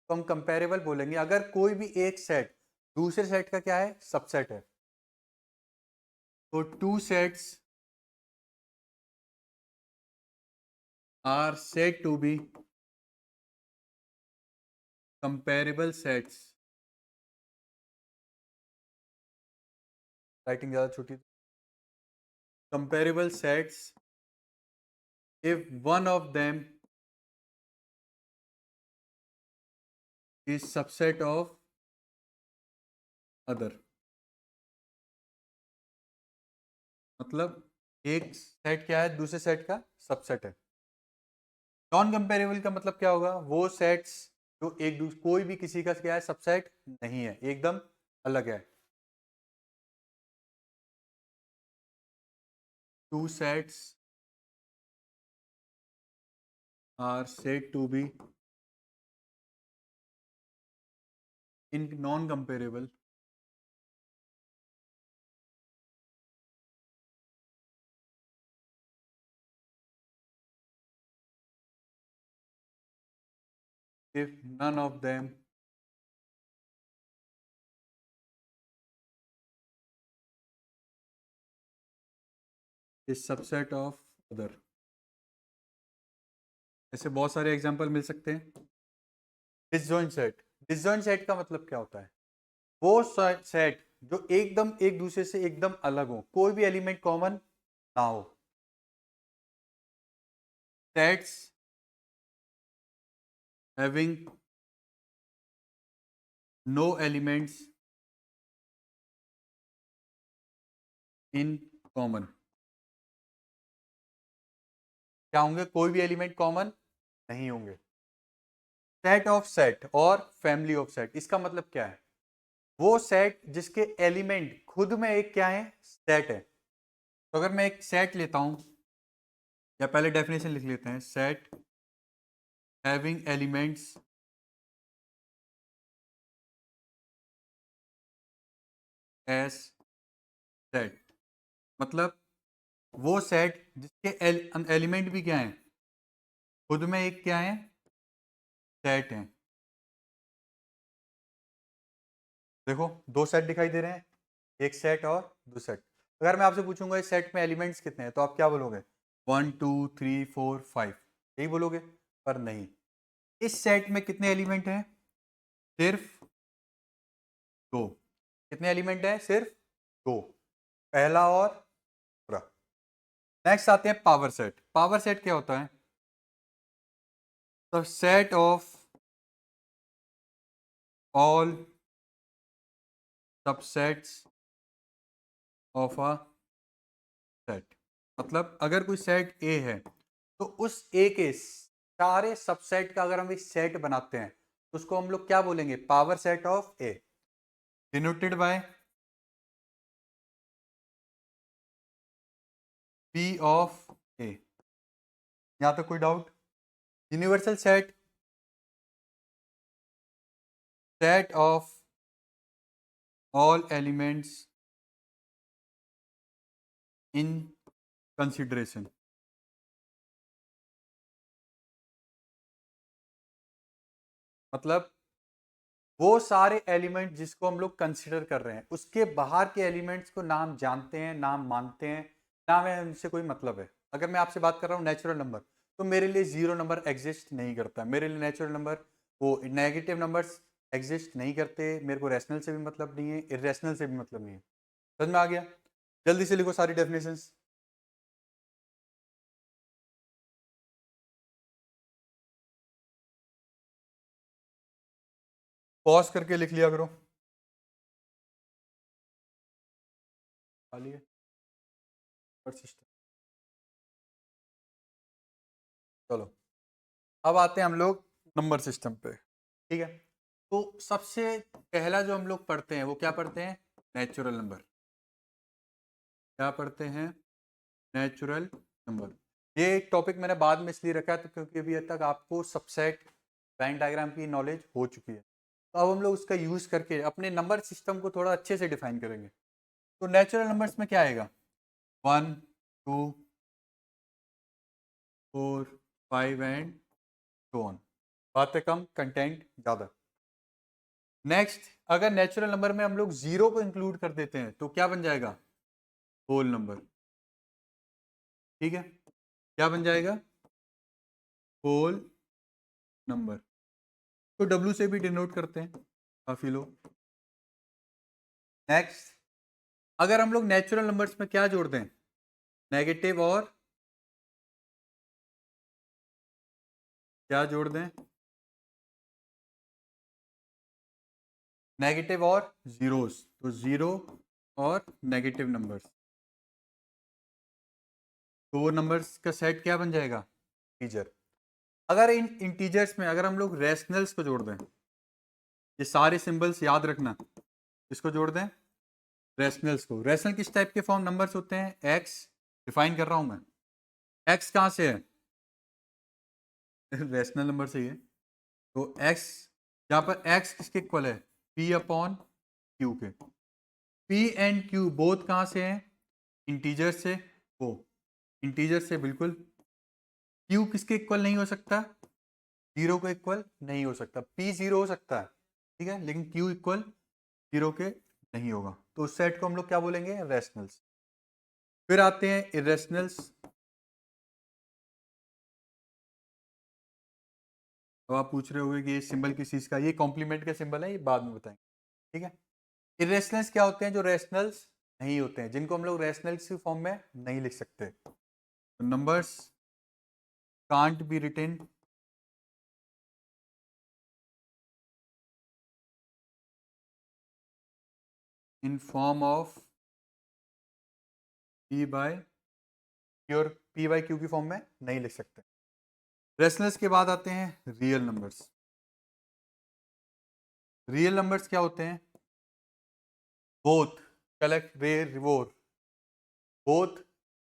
तो हम कंपेरेबल बोलेंगे अगर कोई भी एक सेट दूसरे सेट का क्या है, सबसेट है। तो two sets are said to be comparable sets. Writing ज्यादा छोटी, comparable sets if one of them is subset of other। मतलब एक सेट क्या है, दूसरे सेट का सबसेट है। नॉन कंपेरेबल का मतलब क्या होगा, वो सेट्स जो एक दूसरे कोई भी किसी का क्या है सबसेट नहीं है, एकदम अलग है। Two sets are said to be in non comparable if none of them is subset of other। ऐसे बहुत सारे एग्जांपल मिल सकते हैं। डिसजॉइंट सेट, डिसजॉइंट सेट का मतलब क्या होता है? वो सेट जो एकदम एक दूसरे से एकदम अलग हो, कोई भी एलिमेंट कॉमन ना हो। Sets having no elements in common. क्या होंगे? कोई भी एलिमेंट कॉमन नहीं होंगे। सेट ऑफ सेट और फैमिली ऑफ सेट, इसका मतलब क्या है? वो सेट जिसके एलिमेंट खुद में एक क्या है? सेट है। तो अगर मैं एक सेट लेता हूं, या पहले डेफिनेशन लिख लेते हैं, set having elements S set, मतलब वो सेट जिसके एलिमेंट भी क्या है? खुद में एक क्या है? सेट है। देखो दो सेट दिखाई दे रहे हैं, एक सेट और दो सेट। अगर मैं आपसे पूछूंगा इस सेट में एलिमेंट्स कितने हैं, तो आप क्या बोलोगे? 1 2 3 4 5, यही बोलोगे। पर नहीं, इस सेट में कितने एलिमेंट हैं? सिर्फ दो। कितने एलिमेंट हैं? सिर्फ दो, पहला और दूसरा। नेक्स्ट आते हैं पावर सेट। पावर सेट क्या होता है? The set of all subsets of a set. मतलब अगर कोई सेट ए है, तो उस ए के सारे सबसेट का अगर हम एक सेट बनाते हैं, तो उसको हम लोग क्या बोलेंगे? Power set of A, denoted by P of A. यहां तक कोई doubt? Universal set, set of all elements in consideration. मतलब वो सारे एलिमेंट जिसको हम लोग कंसिडर कर रहे हैं, उसके बाहर के एलिमेंट्स को नाम जानते हैं, नाम मानते हैं, ना में उनसे कोई मतलब है। अगर मैं आपसे बात कर रहा हूँ नेचुरल नंबर, तो मेरे लिए जीरो नंबर एग्जिस्ट नहीं करता। मेरे लिए नेचुरल नंबर, वो नेगेटिव नंबर्स एग्जिस्ट नहीं करते। मेरे को रैशनल से भी मतलब नहीं है, इरेशनल से भी मतलब नहीं है। समझ में आ गया? जल्दी से लिखो सारी डेफिनेशंस। पॉज करके लिख लिया करो। खाली है सिस्टम। चलो, अब आते हैं हम लोग नंबर सिस्टम पे। ठीक है, तो सबसे पहला जो हम लोग पढ़ते हैं वो क्या पढ़ते हैं? Natural number. क्या पढ़ते हैं? Natural number. ये टॉपिक मैंने बाद में इसलिए रखा है तो क्योंकि अभी तक आपको सबसेट, वेन डायग्राम की नॉलेज हो चुकी है। तो अब हम लोग उसका यूज करके अपने नंबर सिस्टम को थोड़ा अच्छे से डिफाइन करेंगे। तो नेचुरल नंबर्स में क्या आएगा? 1 2 4 5 एंड सो ऑन। बातें कम, कंटेंट ज़्यादा। नेक्स्ट, अगर नेचुरल नंबर में हम लोग जीरो को इंक्लूड कर देते हैं तो क्या बन जाएगा? Whole number. ठीक है, क्या बन जाएगा? Whole number. तो डब्ल्यू से भी डिनोट करते हैं काफी लोग। नेक्स्ट, अगर हम लोग नेचुरल नंबर्स में क्या जोड़ दें? नेगेटिव और क्या जोड़ दें? नेगेटिव और जीरोस। तो जीरो और नेगेटिव नंबर्स, तो वो नंबर्स का सेट क्या बन जाएगा? इंटीजर। अगर इन इंटीजर्स में अगर हम लोग रेशनल्स को जोड़ दें, ये सारे सिंबल्स याद रखना, इसको जोड़ दें रेशनल्स को। रेशनल किस टाइप के फॉर्म नंबर्स होते हैं? एक्स, डिफाइन कर रहा हूं मैं। एक्स कहां से है? रेशनल नंबर से ही है। तो एक्स, यहाँ पर एक्स किसके इक्वल है? पी अपॉन क्यू के। पी एंड क्यू बोथ कहां से हैं? इंटीजर से। वो इंटीजर से बिल्कुल। क्यू किसके इक्वल नहीं हो सकता? जीरो को इक्वल नहीं हो सकता। पी जीरो हो सकता है, ठीक है, लेकिन क्यू इक्वल जीरो के नहीं होगा। तो उस सेट को हम लोग क्या बोलेंगे? रैशनल्स। फिर आते हैं इरेशनल्स। तो आप पूछ रहे होगे कि ये सिंबल किस चीज का? ये कॉम्प्लीमेंट का सिंबल है, ये बाद में बताएंगे, ठीक है। इरेशनल्स क्या होते हैं? जो रैशनल्स नहीं होते हैं, जिनको हम लोग रैशनल्स की फॉर्म में नहीं लिख सकते। तो numbers can't be written in form of P by Q, और पी बाय क्यू की फॉर्म में नहीं लिख सकते। रैशनल्स के बाद आते हैं रियल नंबर्स। रियल नंबर्स क्या होते हैं? बोथ कलेक्ट वे रिवोर, बोथ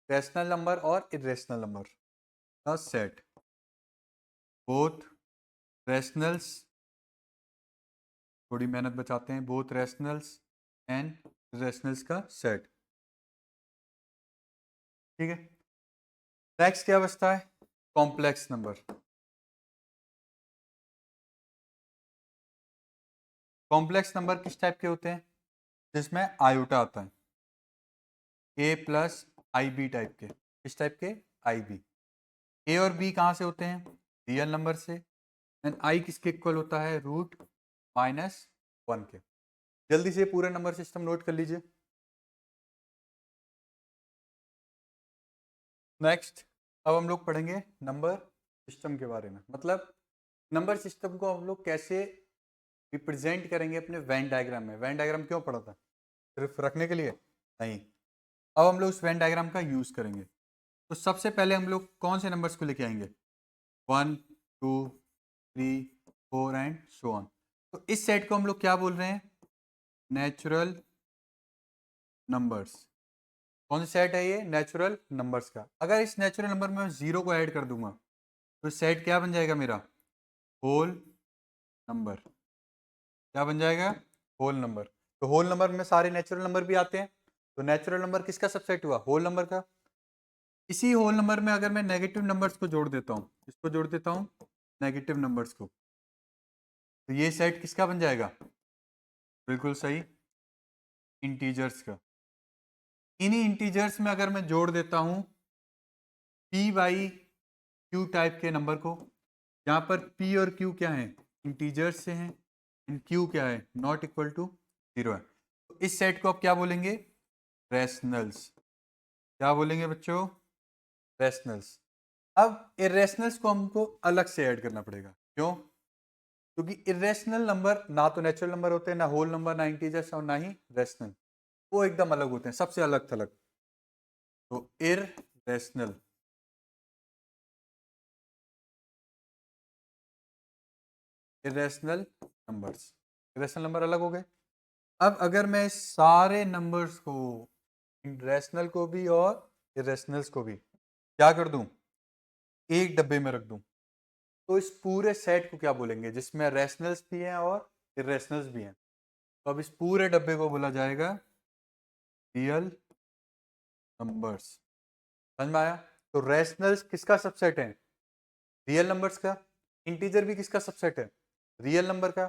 रैशनल नंबर और इरेशनल नंबर का सेट। बोथ रैशनल्स, थोड़ी मेहनत बचाते हैं, बोथ रैशनल्स एंड रैशनल्स का सेट, ठीक है। नेक्स्ट क्या बचता है? Complex number. कॉम्प्लेक्स नंबर किस टाइप के होते हैं? जिसमें आयोटा आता है, ए प्लस आई बी टाइप के। किस टाइप के? आई बी। ए और बी कहाँ से होते हैं? रियल नंबर से। एंड आई किसके इक्वल होता है? रूट माइनस वन के। जल्दी से पूरा नंबर सिस्टम नोट कर लीजिए। नेक्स्ट अब हम लोग पढ़ेंगे नंबर सिस्टम के बारे में, मतलब नंबर सिस्टम को हम लोग कैसे रिप्रेजेंट करेंगे अपने वेन डायग्राम में। वेन डायग्राम क्यों पढ़ा था? सिर्फ रखने के लिए नहीं, अब हम लोग उस वेन डायग्राम का यूज करेंगे। तो सबसे पहले हम लोग कौन से नंबर्स को लेके आएंगे? 1 2 3 4 एंड सो ऑन। तो इस सेट को हम लोग क्या बोल रहे हैं? Natural numbers. कौन सा सेट है ये? नेचुरल नंबर्स का। अगर इस नेचुरल नंबर में मैं जीरो को ऐड कर दूंगा तो सेट क्या बन जाएगा मेरा? Whole number. क्या बन जाएगा? Whole number. तो होल नंबर में सारे नेचुरल नंबर भी आते हैं, तो नेचुरल नंबर किसका सबसेट हुआ? होल नंबर का। इसी होल नंबर में अगर मैं नेगेटिव नंबर्स को जोड़ देता हूँ, इसको जोड़ देता हूँ नेगेटिव नंबर्स को, तो ये सेट किसका बन जाएगा? बिल्कुल सही, इंटीजर्स का। इन्हीं इंटीजर्स में अगर मैं जोड़ देता हूँ पी बाई क्यू टाइप के नंबर को, यहाँ पर पी और क्यू क्या है? इंटीजर्स से हैं, एंड क्यू क्या है? नॉट इक्वल टू जीरो है। तो इस सेट को आप क्या बोलेंगे? रैशनल्स। क्या बोलेंगे बच्चों? रैशनल्स। अब इरेशनल्स को हमको अलग से ऐड करना पड़ेगा। क्यों? क्योंकि इरेशनल नंबर ना तो नेचुरल नंबर होते हैं, ना होल नंबर, ना इंटीजर्स, और ना ही रैशनल। वो एकदम अलग होते हैं, सबसे अलग थलग। तो irrational, irrational numbers, irrational number अलग हो गए। अब अगर मैं सारे नंबर्स को, रैशनल को भी और इरेशनल्स को भी क्या कर दूं? एक डब्बे में रख दूं, तो इस पूरे सेट को क्या बोलेंगे? जिसमें रैशनल्स भी हैं और इरेशनल्स भी हैं। तो अब इस पूरे डब्बे को बोला जाएगा रियल नंबर्स। समझ में आया? तो रैशनल्स किसका सबसेट है? रियल नंबर्स का। इंटीजर भी किसका सबसेट है? रियल नंबर का।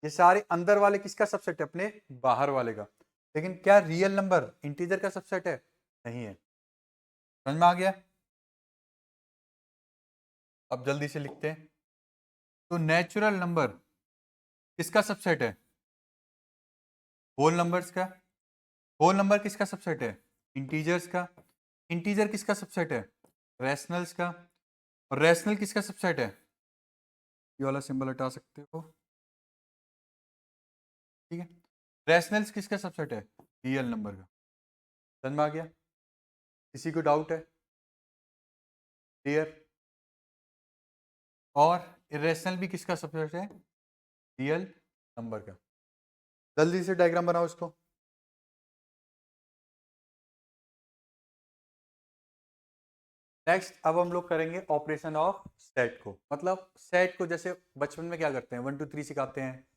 ये सारे अंदर वाले किसका सबसेट है? अपने बाहर वाले का। लेकिन क्या रियल नंबर इंटीजर का सबसेट है? नहीं है। समझ में आ गया? अब जल्दी से लिखते हैं। तो नेचुरल नंबर किसका सबसेट है? होल नंबर्स का। होल नंबर किसका सबसेट है? इंटीजर्स का। इंटीजर किसका सबसेट है? रैशनल्स का। और रैशनल किसका सबसेट है? ये वाला सिंबल हटा सकते हो, ठीक है। रैशनल्स किसका सबसेट है? रियल नंबर का। समझ में आ गया? किसी को डाउट है? क्लियर? और इरेशनल भी किसका सबसेट है? रियल नंबर का। जल्दी से डायग्राम बनाओ इसको। नेक्स्ट अब हम लोग करेंगे ऑपरेशन ऑफ सेट को, मतलब सेट को जैसे बचपन में क्या करते हैं, 1 2 3 सिखाते हैं,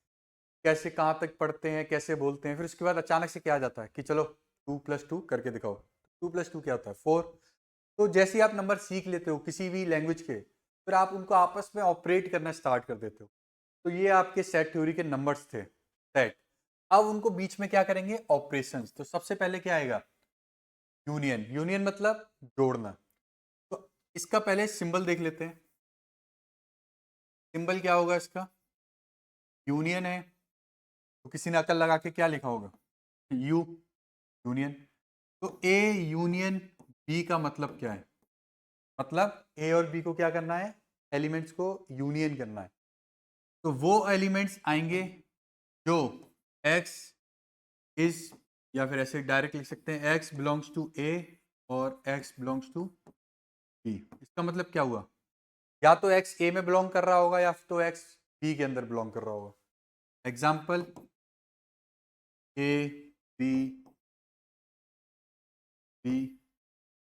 कैसे कहाँ तक पढ़ते हैं, कैसे बोलते हैं, फिर उसके बाद अचानक से क्या आ जाता है कि चलो 2+2 करके दिखाओ। 2+2 क्या होता है? 4। तो जैसे ही आप नंबर सीख लेते हो किसी भी लैंग्वेज के, फिर आप उनको आपस में ऑपरेट करना स्टार्ट कर देते हो। तो ये आपके सेट थ्योरी के नंबर्स थे, सेट। अब उनको बीच में क्या करेंगे, ऑपरेशंस। तो सबसे पहले क्या आएगा, यूनियन। यूनियन मतलब जोड़ना। तो इसका पहले सिंबल देख लेते हैं। सिंबल क्या होगा इसका, यूनियन है, तो किसी ने अकल लगा के क्या लिखा होगा, यू, यूनियन। तो ए यूनियन बी का मतलब क्या है, मतलब ए और बी को क्या करना है, एलिमेंट्स को यूनियन करना है। तो वो एलिमेंट्स आएंगे जो x इज, या फिर ऐसे डायरेक्ट लिख सकते हैं x बिलोंग्स टू a और x बिलोंग्स टू b। इसका मतलब क्या हुआ, या तो x a में बिलोंग कर रहा होगा या तो x b के अंदर बिलोंग कर रहा होगा। Example a b b,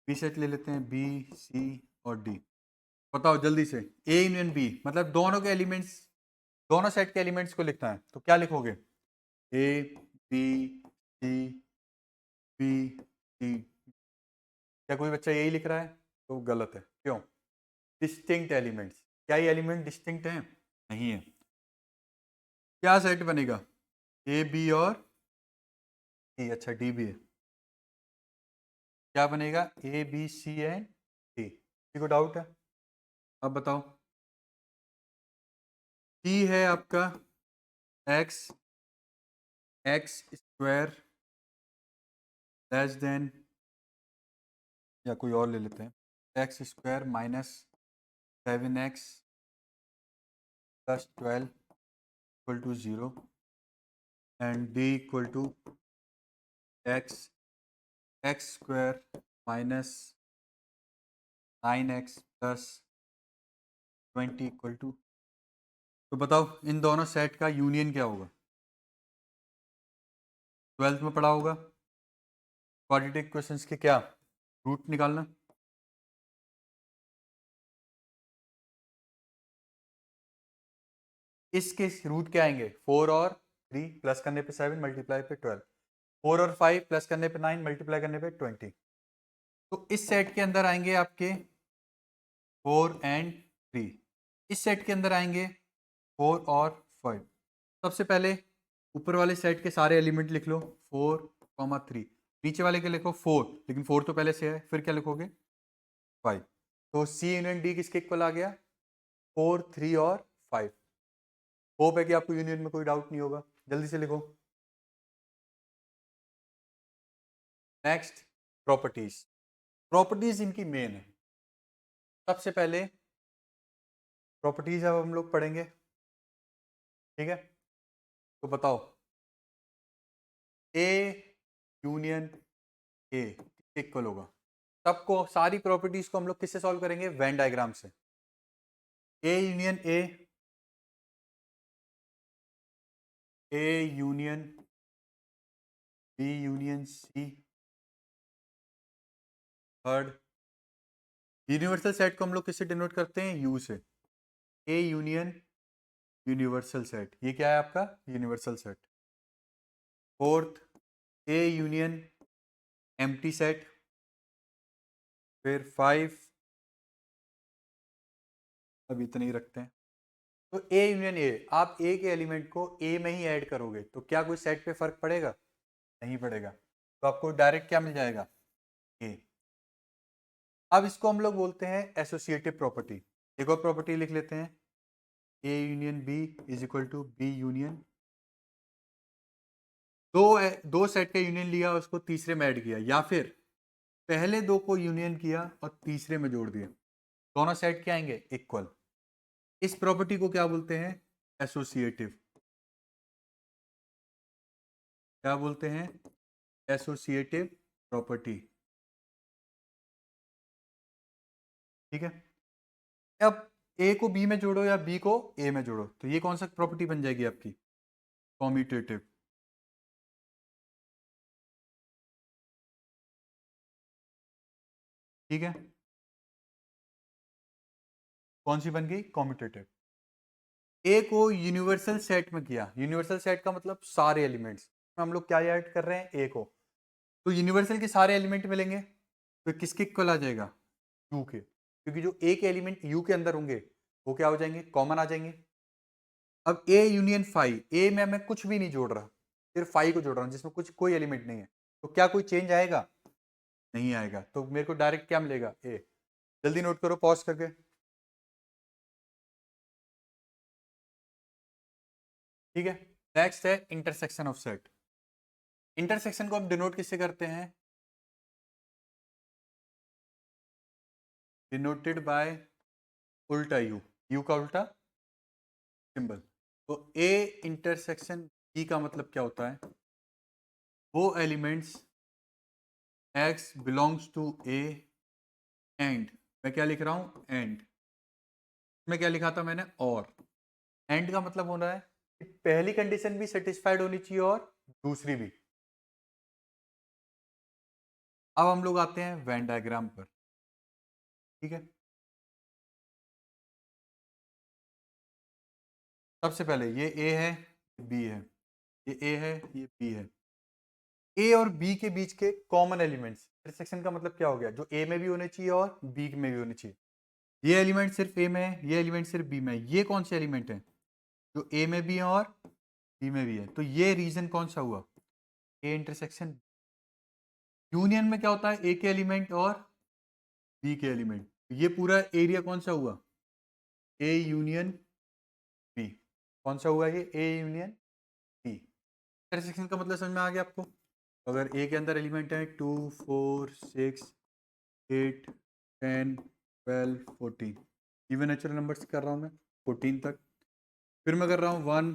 B set ले लेते हैं, बी सी और डी। बताओ जल्दी से, ए यूनियन बी मतलब दोनों के एलिमेंट्स, दोनों सेट के एलिमेंट्स को लिखना है, तो क्या लिखोगे, ए बी सी बी सी। क्या कोई बच्चा यही लिख रहा है, तो गलत है। क्यों, डिस्टिंक्ट एलिमेंट्स। क्या ये एलिमेंट डिस्टिंक्ट हैं, नहीं है। क्या सेट बनेगा, ए बी और सी, अच्छा डी भी है। क्या बनेगा, A B C and D. किसी को डाउट है, अब बताओ। सी है आपका x, x square less than, या कोई और ले लेते हैं, x square minus 7x plus 12 equal to 0 and D equal to x, x square minus 9x plus 20 equal to. तो बताओ इन दोनों सेट का यूनियन क्या होगा, 12th में पढ़ा होगा, क्वाड्रेटिक इक्वेशंस के क्या रूट निकालना। इसके रूट क्या आएंगे, 4 और 3 प्लस करने पे 7 मल्टीप्लाई पे 12, 4 और 5 प्लस करने पे 9 मल्टीप्लाई करने पे 20। तो इस सेट के अंदर आएंगे आपके 4 एंड 3, इस सेट के अंदर आएंगे 4 और 5। सबसे पहले ऊपर वाले सेट के सारे एलिमेंट लिख लो, 4, 3। नीचे वाले के लिखो 4, लेकिन 4 तो पहले से है, फिर क्या लिखोगे 5। तो सी यूनियन डी किसके इक्वल आ गया, 4, 3 और 5। होप है कि आपको यूनियन में कोई डाउट नहीं होगा, जल्दी से लिखो। Next, properties. प्रॉपर्टीज इनकी मेन है। सबसे पहले प्रॉपर्टीज अब हम लोग पढ़ेंगे, ठीक है। तो बताओ ए यूनियन ए इक्वल होगा, सबको सारी प्रॉपर्टीज को हम लोग किससे सॉल्व करेंगे, वेन डायग्राम से। A union A union B union C. Third, universal set को हम लोग किससे डिनोट करते हैं, यू से। ए यूनियन यूनिवर्सल सेट, ये क्या है आपका universal set. Fourth, A union empty set. फिर 5, अब इतने ही रखते हैं। तो ए यूनियन ए, आप ए के एलिमेंट को ए में ही ऐड करोगे तो क्या कोई सेट पे फर्क पड़ेगा, नहीं पड़ेगा। तो आपको डायरेक्ट क्या मिल जाएगा, ए। अब इसको हम लोग बोलते हैं एसोसिएटिव प्रॉपर्टी। एक और प्रॉपर्टी लिख लेते हैं, A union B is equal to B union. दो सेट का यूनियन लिया, उसको तीसरे में ऐड किया, या फिर पहले दो को यूनियन किया और तीसरे में जोड़ दिया, दोनों सेट क्या आएंगे, इक्वल। इस प्रॉपर्टी को क्या बोलते हैं, एसोसिएटिव। क्या बोलते हैं, एसोसिएटिव प्रॉपर्टी, ठीक है। अब ए को बी में जोड़ो या बी को ए में जोड़ो, तो ये कौन सा प्रॉपर्टी बन जाएगी आपकी, कॉम्यूटेटिव, ठीक है। कौन सी बन गई, कॉम्यूटेटिव। ए को यूनिवर्सल सेट में किया, यूनिवर्सल सेट का मतलब सारे एलिमेंट्स, हम लोग क्या ऐड कर रहे हैं, ए को। तो यूनिवर्सल के सारे एलिमेंट मिलेंगे, तो किसके इक्वल आ जाएगा, 2 के। क्योंकि जो ए के एलिमेंट यू के अंदर होंगे वो क्या हो जाएंगे, कॉमन आ जाएंगे। अब ए यूनियन फाई, ए में मैं कुछ भी नहीं जोड़ रहा, सिर्फ फाई को जोड़ रहा हूँ जिसमें कुछ कोई एलिमेंट नहीं है, तो क्या कोई चेंज आएगा, नहीं आएगा। तो मेरे को डायरेक्ट क्या मिलेगा, ए। जल्दी नोट करो पॉज करके। ठीक है, नेक्स्ट है इंटरसेक्शन ऑफ सेट। इंटरसेक्शन को हम डिनोट किससे करते हैं, डिनोटेड बाय उल्टा यू, यू का उल्टा सिंबल। तो ए इंटरसेक्शन बी का मतलब क्या होता है, वो elements x belongs to A and, मैं क्या लिख रहा हूं, एंड। मैं क्या लिखा था मैंने, और। एंड का मतलब हो रहा है कि पहली कंडीशन भी सेटिस्फाइड होनी चाहिए और दूसरी भी। अब हम लोग आते हैं वेन डायग्राम पर। ठीक है, सबसे पहले ये ए है, बी है, ये ए है, ये बी है। ए और बी के बीच के कॉमन एलिमेंट्स, इंटरसेक्शन का मतलब क्या हो गया, जो ए में भी होने चाहिए और बी में भी होने चाहिए। ये एलिमेंट सिर्फ ए में है, ये एलिमेंट सिर्फ बी में है। ये कौन से एलिमेंट है, जो ए में भी है और बी में भी है। तो ये रीजन कौन सा हुआ, ए इंटरसेक्शन। यूनियन में क्या होता है, ए के एलिमेंट और बी के एलिमेंट। ये पूरा एरिया कौन सा हुआ, ए यूनियन बी। कौन सा हुआ ये, ए यूनियन बी। इंटरसेक्शन का मतलब समझ में आ गया आपको। तो अगर ए के अंदर एलिमेंट है 2 4 6 8 10 12 14, इवन नेचुरल नंबर्स कर रहा हूँ मैं 14 तक। फिर मैं कर रहा हूँ 1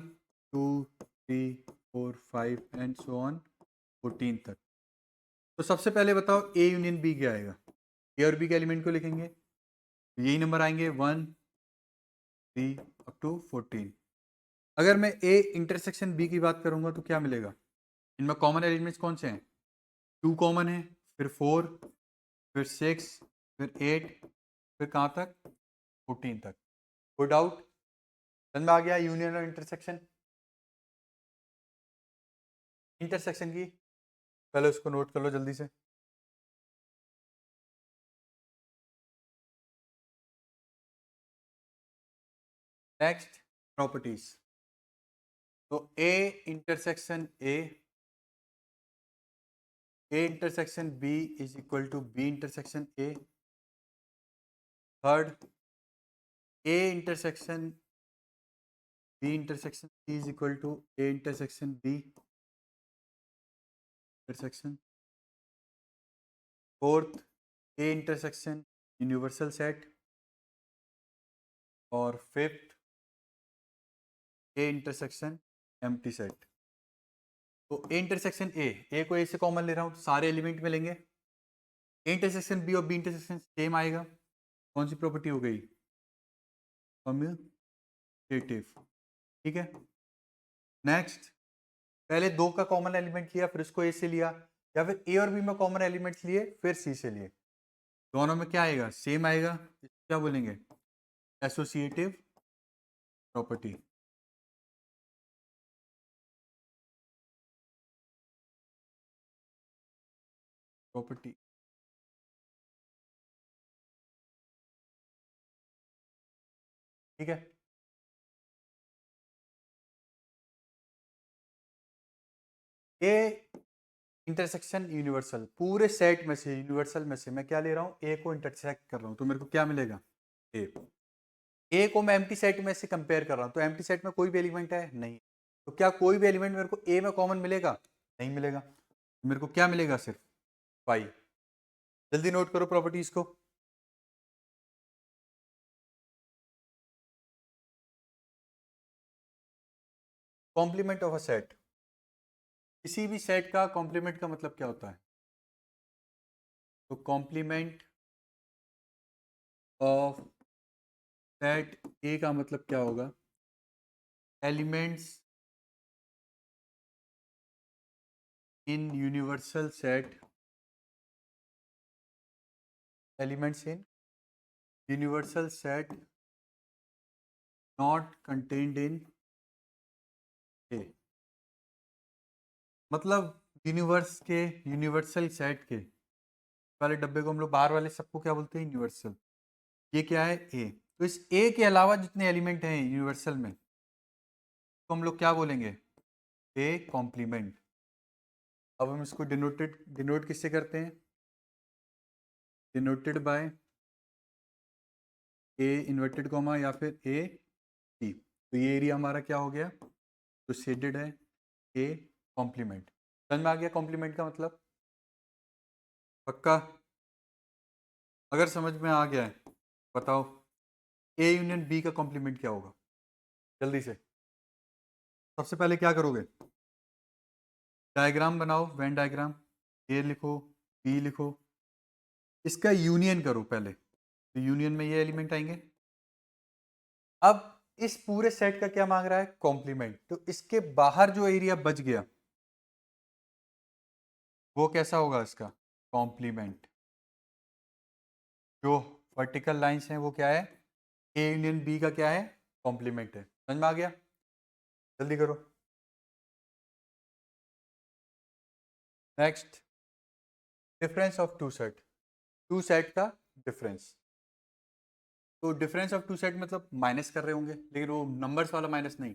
2 3 4 5 एंड सो ऑन 14 तक। तो सबसे पहले बताओ ए यूनियन बी क्या आएगा, ए और बी के एलिमेंट को लिखेंगे, यही नंबर आएंगे 1 3 अप टू 14। अगर मैं ए इंटरसेक्शन बी की बात करूंगा तो क्या मिलेगा, इनमें कॉमन एलिमेंट्स कौन से हैं, 2 कॉमन है, फिर 4, फिर 6, फिर 8, फिर कहाँ तक, 14 तक। कोई डाउट, समझ में आ गया यूनियन और इंटरसेक्शन। इंटरसेक्शन की पहले उसको नोट कर लो जल्दी से। Next, properties. तो A intersection A intersection B is equal to B intersection A. Third, A intersection B intersection C is equal to A intersection B intersection. Fourth, A intersection universal set. और fifth, A intersection empty set. तो ए इंटरसेक्शन ए को ए से कॉमन ले रहा हूँ, सारे एलिमेंट में लेंगे। ए इंटरसेक्शन बी और बी इंटरसेक्शन सेम आएगा। कौन सी प्रॉपर्टी हो गई, कम्यूटेटिव। ठीक है, नेक्स्ट, पहले दो का कॉमन एलिमेंट लिया फिर उसको ए से लिया, या फिर ए और बी में कॉमन एलिमेंट्स लिए फिर सी से लिए, दोनों में क्या आएगा, सेम आएगा। क्या बोलेंगे, एसोसिएटिव प्रॉपर्टी। प्रॉपर्टी, ठीक है। ए इंटरसेक्शन यूनिवर्सल, पूरे सेट में से यूनिवर्सल में से मैं क्या ले रहा हूँ, ए को इंटरसेक्ट कर रहा हूँ, तो मेरे को क्या मिलेगा, ए। ए को मैं एम्प्टी सेट में से कंपेयर कर रहा हूँ, तो एम्प्टी सेट में कोई भी एलिमेंट है नहीं, तो क्या कोई भी एलिमेंट मेरे को ए में कॉमन मिलेगा, नहीं मिलेगा। मेरे को क्या मिलेगा, सिर्फ फाइव। जल्दी नोट करो प्रॉपर्टीज को। कॉम्प्लीमेंट ऑफ अ सेट, किसी भी सेट का कॉम्प्लीमेंट का मतलब क्या होता है, तो कॉम्प्लीमेंट ऑफ सेट ए का मतलब क्या होगा, elements in universal set, elements in universal set not contained in A. मतलब यूनिवर्सल सेट के वाले डब्बे को हम लोग बाहर वाले सबको क्या बोलते हैं, यूनिवर्सल। ये क्या है ए, तो इस ए के अलावा जितने एलिमेंट हैं यूनिवर्सल में तो हम लोग क्या बोलेंगे, ए कॉम्प्लीमेंट। अब हम इसको डिनोट किससे करते हैं, denoted by A inverted comma या फिर ए टी। तो ये एरिया हमारा क्या हो गया, तो शेडेड है ए कॉम्प्लीमेंट। समझ में आ गया कॉम्प्लीमेंट का मतलब, पक्का? अगर समझ में आ गया है बताओ ए यूनियन बी का कॉम्प्लीमेंट क्या होगा, जल्दी से। सबसे पहले क्या करोगे, डायग्राम बनाओ, वेन डायग्राम, ए लिखो बी लिखो, इसका यूनियन करो पहले, तो यूनियन में ये एलिमेंट आएंगे। अब इस पूरे सेट का क्या मांग रहा है, कॉम्प्लीमेंट, तो इसके बाहर जो एरिया बच गया वो कैसा होगा इसका, कॉम्प्लीमेंट। जो वर्टिकल लाइंस हैं वो क्या है, ए यूनियन बी का क्या है, कॉम्प्लीमेंट है। समझ में आ गया, जल्दी करो। Next, difference of two set का डिफरेंस। तो डिफरेंस ऑफ टू सेट मतलब माइनस कर रहे होंगे, लेकिन वो नंबर्स वाला माइनस नहीं,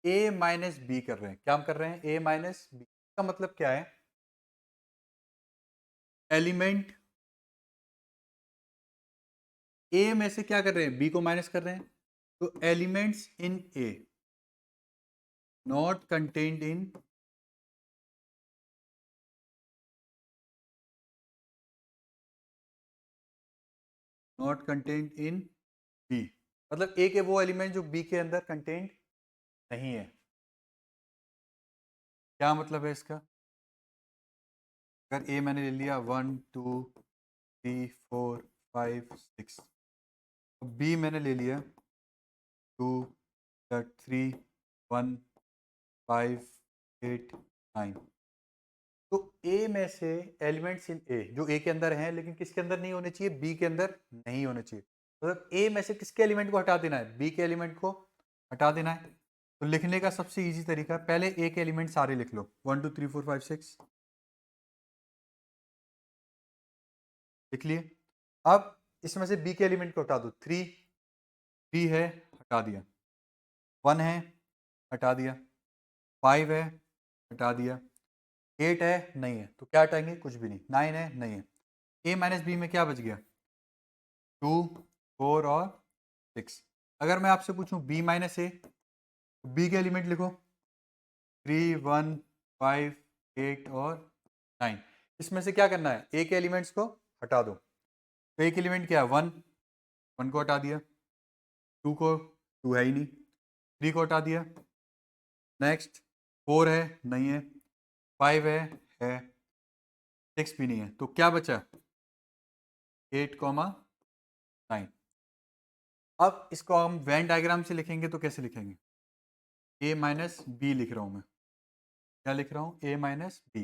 ए माइनस बी कर रहे हैं। क्या हम कर रहे हैं, ए माइनस बी का मतलब क्या है, एलिमेंट ए में से क्या कर रहे हैं, बी को माइनस कर रहे हैं। तो elements in A not contained in B, मतलब ए के वो एलिमेंट जो बी के अंदर कंटेन्ड नहीं है। क्या मतलब है इसका, अगर ए मैंने ले लिया 1 2 3 4 5 6, बी मैंने ले लिया 2 3 1 5 8 9, तो ए में से एलिमेंट्स इन ए जो ए के अंदर हैं लेकिन किसके अंदर नहीं होने चाहिए, बी के अंदर नहीं होने चाहिए। मतलब ए में से किसके एलिमेंट को हटा देना है, बी के एलिमेंट को हटा देना है। तो लिखने का सबसे इजी तरीका, पहले ए के एलिमेंट सारे लिख लो, 1 2 3 4 5 6 लिख लिए। अब इसमें से बी के एलिमेंट को हटा दो, 3 है हटा दिया, 1 है हटा दिया, 5 है हटा दिया, 8 है नहीं है, तो क्या हटाएंगे, कुछ भी नहीं, 9 है नहीं है। ए माइनस बी में क्या बच गया, 2 4 और 6। अगर मैं आपसे पूछूं बी माइनस ए, तो बी के एलिमेंट लिखो, 3 1 5 8 और 9। इसमें से क्या करना है, ए के एलिमेंट्स को हटा दो। तो एक एलिमेंट क्या है, 1 को हटा दिया, 2 है ही नहीं, 3 को हटा दिया, नेक्स्ट 4 है नहीं है, 5 है 6 भी नहीं है, तो क्या बचा, 8 9। अब इसको हम वेन डायग्राम से लिखेंगे तो कैसे लिखेंगे, ए माइनस बी लिख रहा हूं मैं, क्या लिख रहा हूं, ए माइनस बी।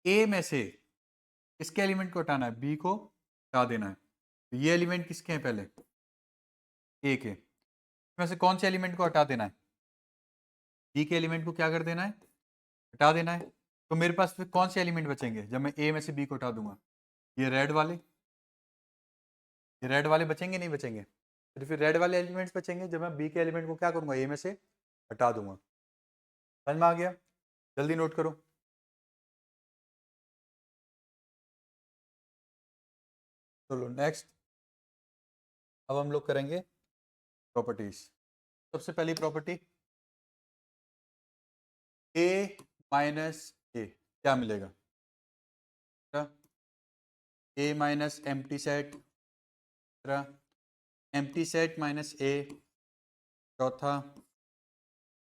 ए में से किसके एलिमेंट को हटाना है, बी को हटा देना है। तो ये एलिमेंट किसके हैं पहले, ए के, इसमें से कौन से एलिमेंट को हटा देना है, बी के एलिमेंट को क्या कर देना है, हटा देना है। तो मेरे पास फिर कौन से एलिमेंट बचेंगे जब मैं ए में से बी को हटा दूंगा, ये रेड वाले, ये रेड वाले बचेंगे नहीं बचेंगे, तो फिर रेड वाले एलिमेंट्स बचेंगे जब मैं बी के एलिमेंट को क्या करूंगा, ए में से हटा दूंगा। समझ में आ गया, जल्दी नोट करो। चलो नेक्स्ट, अब हम लोग करेंगे प्रॉपर्टीज। सबसे पहली प्रॉपर्टी, ए माइनस ए क्या मिलेगा, A minus empty set, empty set minus A, चौथा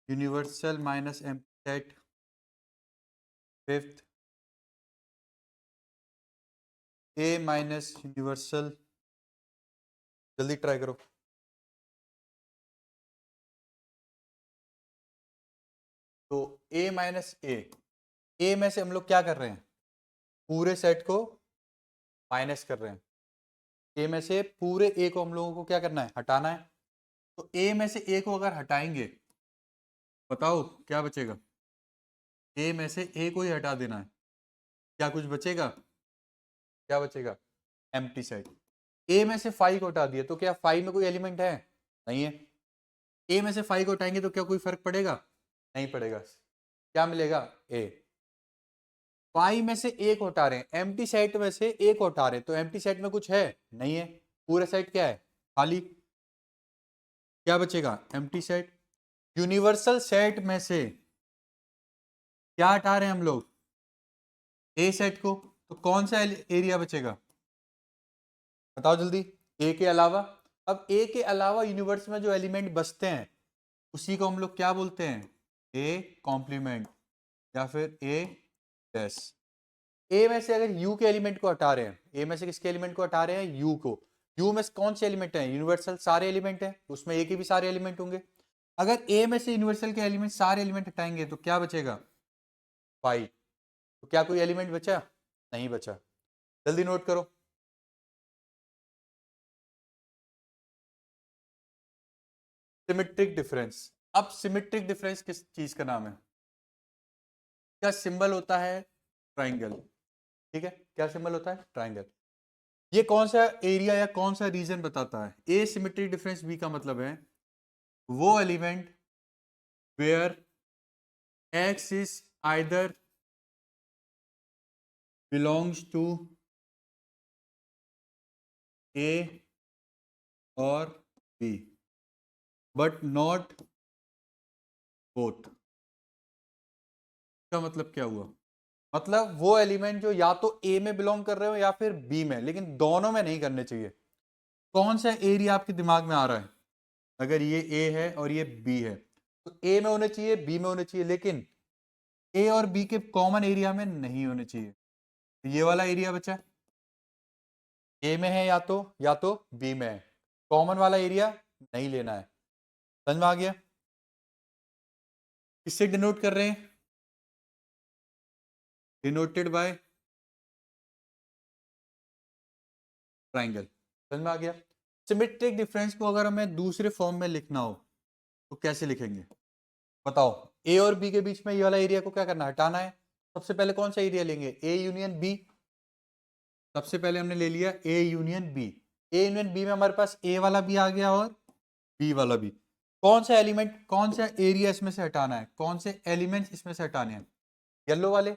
universal minus empty set, fifth A minus universal, जल्दी ट्राई करो। तो ए माइनस ए में से हम लोग क्या कर रहे हैं, पूरे सेट को माइनस कर रहे हैं। ए में से पूरे ए को हम लोगों को क्या करना है, हटाना है। तो ए में से ए को अगर हटाएंगे बताओ क्या बचेगा, ए में से ए को ही हटा देना है, क्या कुछ बचेगा, क्या बचेगा, एम्प्टी सेट। ए में से 5 को हटा दिया तो क्या 5 में कोई एलिमेंट है? नहीं है। ए में से 5 को हटाएंगे तो क्या कोई फर्क पड़ेगा? नहीं पड़ेगा। क्या मिलेगा? ए। 5 में से ए को हटा रहे हैं, एम्प्टी सेट में से ए को हटा रहे हैं, तो एम्प्टी सेट में कुछ है? नहीं है। पूरा सेट क्या है? खाली। क्या बचेगा? Empty set. यूनिवर्सल सेट में से क्या हटा रहे हैं हम लोग? ए सेट को। तो कौन सा एरिया बचेगा? बताओ जल्दी। ए के अलावा। अब ए के अलावा यूनिवर्स में जो एलिमेंट बचते हैं उसी को हम लोग क्या बोलते हैं? ए कॉम्प्लीमेंट या फिर ए डैश। ए में से अगर यू के एलिमेंट को हटा रहे हैं, ए में से किसके एलिमेंट को हटा रहे हैं? यू को। यू में कौन से एलिमेंट हैं? यूनिवर्सल सारे एलिमेंट हैं, उसमें ए के भी सारे एलिमेंट होंगे। अगर ए में से यूनिवर्सल के एलिमेंट सारे एलिमेंट हटाएंगे तो क्या बचेगा? 5। तो क्या कोई एलिमेंट बचा? नहीं बचा। जल्दी नोट करो। Symmetric difference. अब सिमेट्रिक डिफरेंस किस चीज का नाम है? क्या सिंबल होता है? ट्राइंगल। ठीक है, क्या सिंबल होता है? ट्राइंगल। ये कौन सा एरिया या कौन सा रीजन बताता है? ए सिमेट्रिक डिफरेंस बी का मतलब है वो element where x is either belongs to A और बी बट नॉट बोथ। का मतलब क्या हुआ? मतलब वो एलिमेंट जो या तो ए में बिलोंग कर रहे हो या फिर बी में, लेकिन दोनों में नहीं करने चाहिए। कौन सा एरिया आपके दिमाग में आ रहा है? अगर ये ए है और ये बी है तो ए में होने चाहिए, बी में होने चाहिए, लेकिन ए और बी के कॉमन एरिया में नहीं होने चाहिए। तो ये वाला एरिया बचा, ए में है या तो बी में है, कॉमन वाला एरिया नहीं लेना है। समझ में आ गया? किससे डिनोट कर रहे हैं? Denoted by triangle. समझ में आ गया? सिमेट्रिक डिफरेंस को अगर हमें दूसरे फॉर्म में लिखना हो तो कैसे लिखेंगे? बताओ। ए और बी के बीच में ये वाला एरिया को क्या करना है? हटाना है। सबसे पहले कौन सा एरिया लेंगे? A union B. सबसे पहले हमने ले लिया A union B. A union B में हमारे पास ए वाला भी आ गया और बी वाला भी। कौन सा एलिमेंट, कौन सा एरिया इसमें से हटाना है? कौन से एलिमेंट्स इसमें से हटाने हैं? येलो वाले।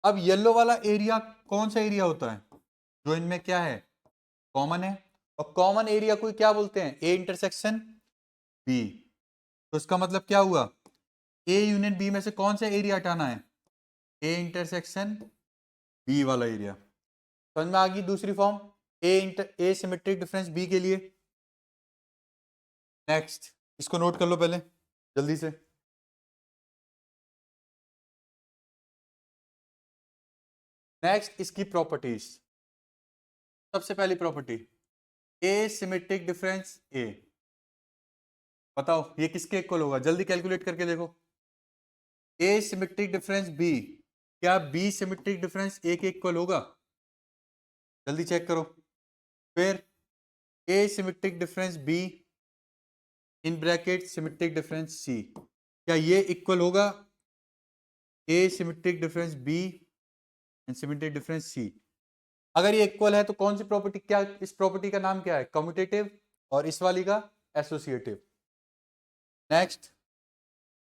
अब येलो वाला एरिया कौन सा एरिया होता है जो इनमें क्या है? कॉमन है। और कॉमन एरिया को क्या बोलते हैं? A intersection B. तो इसका मतलब क्या हुआ? ए यूनियन बी में से कौन सा एरिया हटाना है? ए इंटरसेक्शन बी वाला एरिया। समझ में आ गई दूसरी फॉर्म? ए सिमेट्रिक डिफरेंस बी के लिए। नेक्स्ट, इसको नोट कर लो पहले जल्दी से। नेक्स्ट इसकी प्रॉपर्टीज। सबसे पहली property A symmetric difference A. बताओ ये किसके इक्वल होगा? जल्दी कैलकुलेट करके देखो। ए सिमेट्रिक डिफरेंस बी, क्या बी सिमेट्रिक डिफरेंस ए के इक्वल होगा? जल्दी चेक करो। फिर A symmetric difference B in bracket symmetric difference C, क्या ये इक्वल होगा A symmetric difference B and symmetric difference C? अगर ये इक्वल है तो कौन सी प्रॉपर्टी, क्या इस प्रॉपर्टी का नाम क्या है? कम्यूटेटिव। और इस वाली का एसोसिएटिव। नेक्स्ट,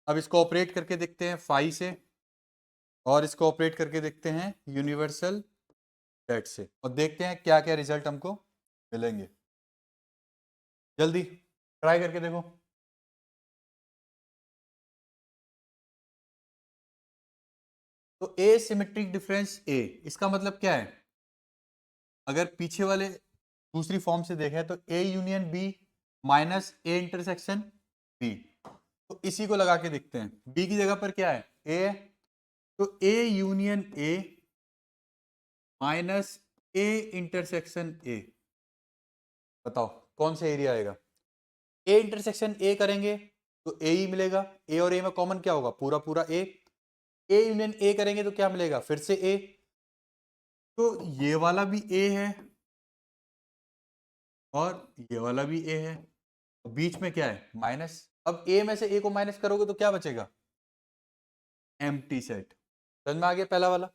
अब इसको ऑपरेट करके देखते हैं फाई से और इसको ऑपरेट करके देखते हैं यूनिवर्सल सेट से और देखते हैं क्या क्या रिजल्ट हमको मिलेंगे। जल्दी ट्राई करके देखो। तो ए सिमेट्रिक डिफरेंस ए, इसका मतलब क्या है? अगर पीछे वाले दूसरी फॉर्म से देखें तो A union B minus A intersection B. तो इसी को लगा के देखते हैं। बी की जगह पर क्या है? ए है। तो A union A minus A intersection ए। बताओ कौन सा एरिया आएगा? ए इंटरसेक्शन ए करेंगे तो ए ही मिलेगा। ए और ए में कॉमन क्या होगा? पूरा पूरा ए। ए यूनियन ए करेंगे तो क्या मिलेगा? फिर से ए। तो ये वाला भी ए है और ये वाला भी ए है, तो बीच में क्या है? माइनस। अब ए में से ए को माइनस करोगे तो क्या बचेगा? Empty set. समझ में आ गया पहला वाला।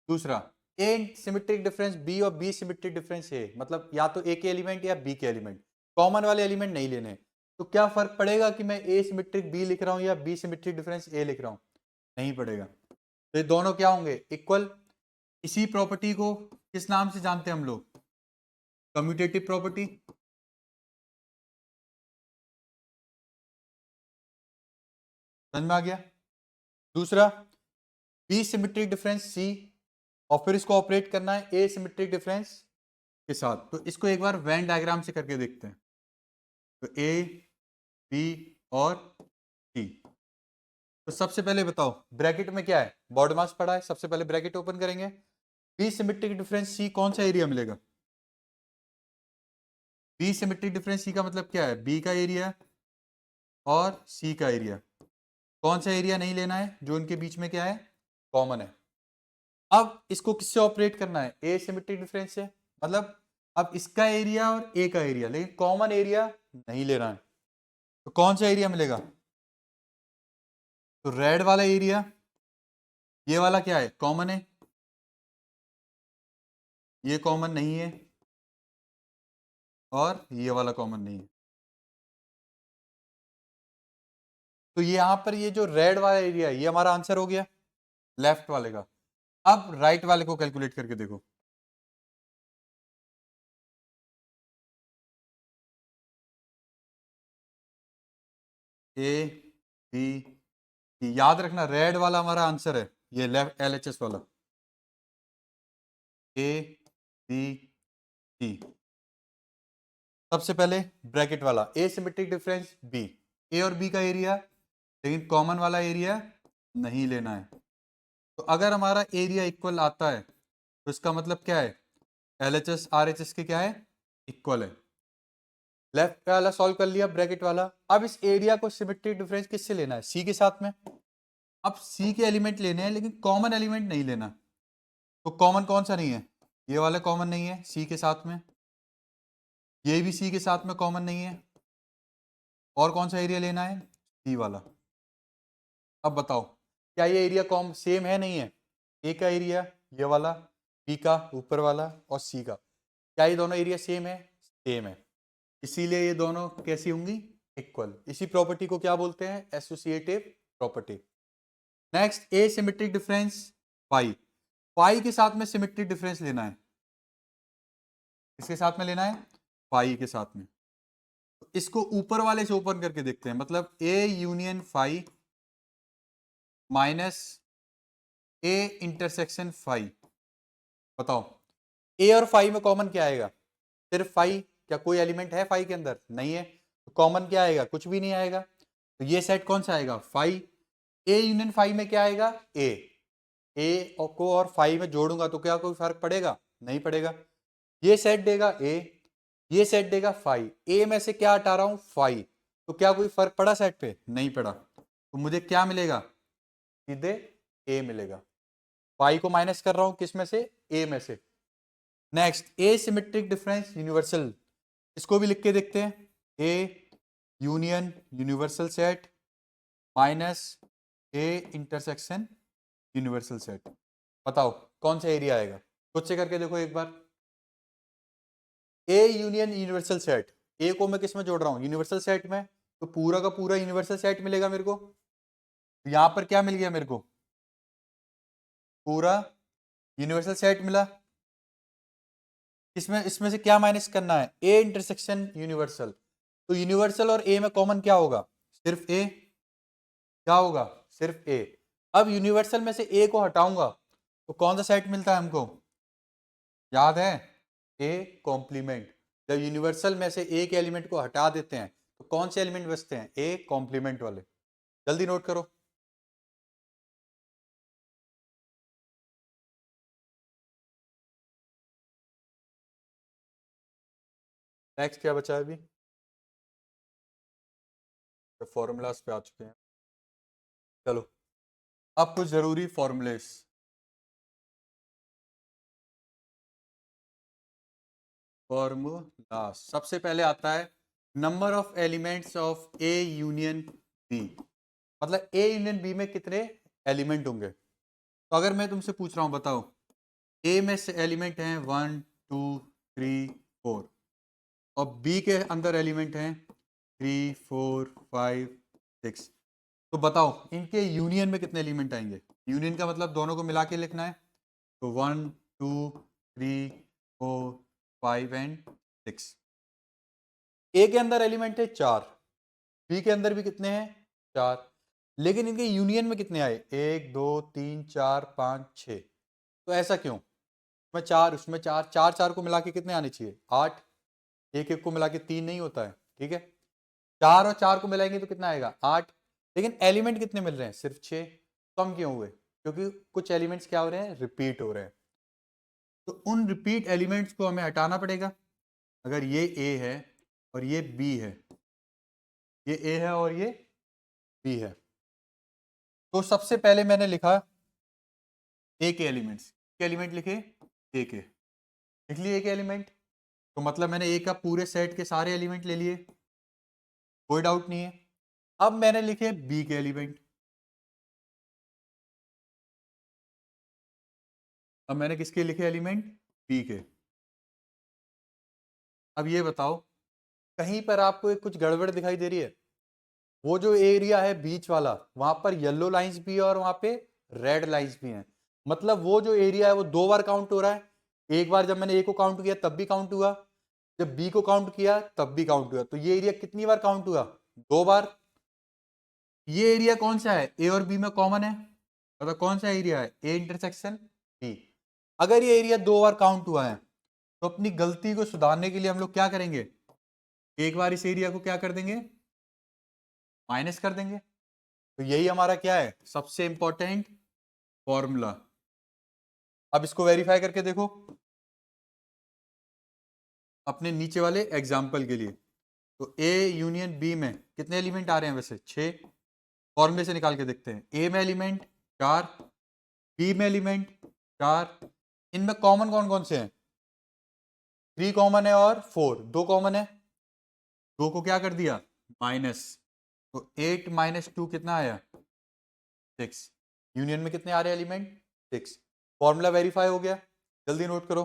दूसरा, ए सिमेट्रिक डिफरेंस बी और बी सिमेट्रिक डिफरेंस ए, मतलब या तो ए के एलिमेंट या बी के एलिमेंट, कॉमन वाले एलिमेंट नहीं लेने। तो क्या फर्क पड़ेगा कि मैं ए सिमेट्रिक बी लिख रहा हूं या बी सिमेट्रिक डिफरेंस ए लिख रहा हूं? नहीं पड़ेगा। तो ये दोनों क्या होंगे? इक्वल। इसी प्रॉपर्टी को किस नाम से जानते हैं हम लोग? Commutative property. समझ में आ गया? दूसरा, बी सिमेट्रिक डिफरेंस सी, और फिर इसको ऑपरेट करना है ए सिमेट्रिक डिफरेंस के साथ। तो इसको एक बार वेन डायग्राम से करके देखते हैं। तो ए, बी और सी। तो सबसे पहले बताओ ब्रैकेट में क्या है? बॉडी मास पड़ा है, सबसे पहले ब्रैकेट ओपन करेंगे। बी सिमेट्रिक डिफरेंस सी, कौन सा एरिया मिलेगा? बी सिमेट्रिक डिफरेंस सी का मतलब क्या है? बी का एरिया और सी का एरिया। कौन सा एरिया नहीं लेना है? जो इनके बीच में क्या है? कॉमन है। अब इसको किससे ऑपरेट करना है? ए सिमेट्रिक डिफरेंस से। मतलब अब इसका एरिया और ए का एरिया, लेकिन कॉमन एरिया नहीं ले रहा है। तो कौन सा एरिया मिलेगा? तो रेड वाला एरिया, ये वाला क्या है? कॉमन है। ये कॉमन नहीं है और ये वाला कॉमन नहीं है। तो ये यहां पर ये जो रेड वाला एरिया है ये हमारा आंसर हो गया लेफ्ट वाले का। अब राइट वाले को कैलकुलेट करके देखो। ए, बी, सी। याद रखना रेड वाला हमारा आंसर है, ये लेफ्ट एलएचएस वाला। ए, बी, सी। सबसे पहले ब्रैकेट वाला ए सिमेट्रिक डिफरेंस बी, ए और बी का एरिया, लेकिन कॉमन वाला एरिया नहीं लेना है। तो अगर हमारा एरिया इक्वल आता है तो इसका मतलब क्या है? एलएचएस आरएचएस के क्या है? इक्वल है। लेफ्ट वाला सॉल्व कर लिया, ब्रैकेट वाला। अब इस एरिया को सिमेट्रिक डिफरेंस किससे लेना है? सी के साथ में। अब सी के एलिमेंट लेने हैं लेकिन कॉमन एलिमेंट नहीं लेना। तो कॉमन कौन सा नहीं है? ये वाला कॉमन नहीं है सी के साथ में, ये भी सी के साथ में कॉमन नहीं है। और कौन सा एरिया लेना है? सी वाला। अब बताओ क्या ये एरिया कॉम सेम है? नहीं है। ए का एरिया ये वाला, बी का ऊपर वाला और सी का, क्या ये दोनों एरिया सेम है? सेम है। इसीलिए ये दोनों कैसी होंगी? इक्वल। इसी प्रॉपर्टी को क्या बोलते हैं? Associative property. नेक्स्ट, ए सिमेट्रिक डिफरेंस पाई। पाई के साथ में सिमेट्रिक डिफरेंस लेना है। इसके साथ में लेना है पाई के साथ में। तो इसको ऊपर वाले से ओपन करके देखते हैं। मतलब A union phi minus A intersection phi. बताओ ए और फाई में कॉमन क्या आएगा? सिर्फ फाई। क्या कोई एलिमेंट है फाई के अंदर? नहीं है। तो कॉमन क्या आएगा? कुछ भी नहीं आएगा। तो ये सेट कौन सा आएगा? फाई। ए यूनियन फाई में क्या आएगा? ए। ए को और फाई में जोड़ूंगा तो क्या कोई फर्क पड़ेगा? नहीं पड़ेगा। ये सेट देगा ए, ये सेट देगा फाई। ए में से क्या हटा रहा हूं? फाई। तो क्या कोई फर्क पड़ा सेट पे? नहीं पड़ा। तो मुझे क्या मिलेगा? सीधे ए मिलेगा। फाई को माइनस कर रहा हूं किस में से? ए में से। नेक्स्ट, ए सिमेट्रिक डिफरेंस यूनिवर्सल। इसको भी लिख के देखते हैं। A union universal set minus A intersection universal set. बताओ कौन सा एरिया आएगा? खुद से करके देखो एक बार। A union universal set, A को मैं किस में जोड़ रहा हूं? यूनिवर्सल सेट में। तो पूरा का पूरा यूनिवर्सल सेट मिलेगा मेरे को। तो यहां पर क्या मिल गया मेरे को? पूरा यूनिवर्सल सेट मिला। इसमें इसमें से क्या माइनस करना है? A intersection universal. तो यूनिवर्सल और ए में कॉमन क्या होगा? सिर्फ ए। क्या होगा? सिर्फ ए। अब यूनिवर्सल में से ए को हटाऊंगा तो कौन सा सेट मिलता है हमको? याद है? A complement. जब यूनिवर्सल में से ए के एलिमेंट को हटा देते हैं तो कौन से एलिमेंट बचते हैं? ए कॉम्प्लीमेंट वाले। जल्दी नोट करो। नेक्स्ट क्या बचा है अभी? तो फॉर्मूलाज पे आ चुके हैं। चलो अब कुछ जरूरी फॉर्मूलेस। फॉर्मूला सबसे पहले आता है number of elements of A union B. मतलब ए यूनियन बी में कितने एलिमेंट होंगे? तो अगर मैं तुमसे पूछ रहा हूं बताओ ए में से एलिमेंट हैं 1 2 3 4 और बी के अंदर एलिमेंट हैं 3 4 5 6। तो बताओ इनके यूनियन में कितने एलिमेंट आएंगे? यूनियन का मतलब दोनों को मिला के लिखना है। तो 1 2 3 4 5 एंड 6। ए के अंदर एलिमेंट है 4, बी के अंदर भी कितने हैं? 4। लेकिन इनके यूनियन में कितने आए? 1 2 3 4 5 6। तो ऐसा क्यों? उसमें 4 उसमें 4, 4 4 को मिला के कितने आने चाहिए? 8। एक एक को मिला के 3 नहीं होता है, ठीक है। 4 और 4 को मिलाएंगे तो कितना आएगा? 8। लेकिन एलिमेंट कितने मिल रहे हैं? सिर्फ 6। कम क्यों हुए? क्योंकि कुछ एलिमेंट्स क्या हो रहे हैं? रिपीट हो रहे हैं। तो उन रिपीट एलिमेंट्स को हमें हटाना पड़ेगा। अगर ये ए है और ये बी है, ये ए है और ये बी है, तो सबसे पहले मैंने लिखा ए के एलिमेंट्स। के एलिमेंट लिखे ए के, लिख लिए ए के एलिमेंट। तो मतलब मैंने ए का पूरे सेट के सारे एलिमेंट ले लिए, कोई डाउट नहीं है। अब मैंने लिखे बी के एलिमेंट। अब मैंने किसके लिखे एलिमेंट? बी के। अब ये बताओ कहीं पर आपको एक कुछ गड़बड़ दिखाई दे रही है? वो जो एरिया है बीच वाला, वहां पर येलो लाइंस भी है और वहां पे रेड लाइंस भी हैं। मतलब वो जो एरिया है वो 2 बार काउंट हो रहा है। एक बार जब मैंने ए को काउंट किया तब भी काउंट हुआ, जब बी को काउंट किया तब भी काउंट हुआ। तो ये एरिया कितनी बार काउंट हुआ? 2 बार। ये एरिया कौन सा है? ए और बी में कॉमन है। मतलब कौन सा एरिया है? A intersection B. अगर ये एरिया 2 बार काउंट हुआ है तो अपनी गलती को सुधारने के लिए हम लोग क्या करेंगे? एक बार इस एरिया को क्या कर देंगे? माइनस कर देंगे। तो यही हमारा क्या है? सबसे इंपॉर्टेंट फॉर्मूला। अब इसको वेरीफाई करके देखो अपने नीचे वाले एग्जाम्पल के लिए। तो ए यूनियन बी में कितने एलिमेंट आ रहे हैं? वैसे 6। फॉर्मूले से निकाल के देखते हैं। ए में एलिमेंट 4, बी में एलिमेंट 4। इनमें कॉमन कौन कौन से हैं? 3 कॉमन है और 4, 2 कॉमन है। 2 को क्या कर दिया? माइनस। तो 8 माइनस 2 कितना आया? 6। यूनियन में कितने आ रहे हैं एलिमेंट? 6। फॉर्मूला वेरीफाई हो गया। जल्दी नोट करो।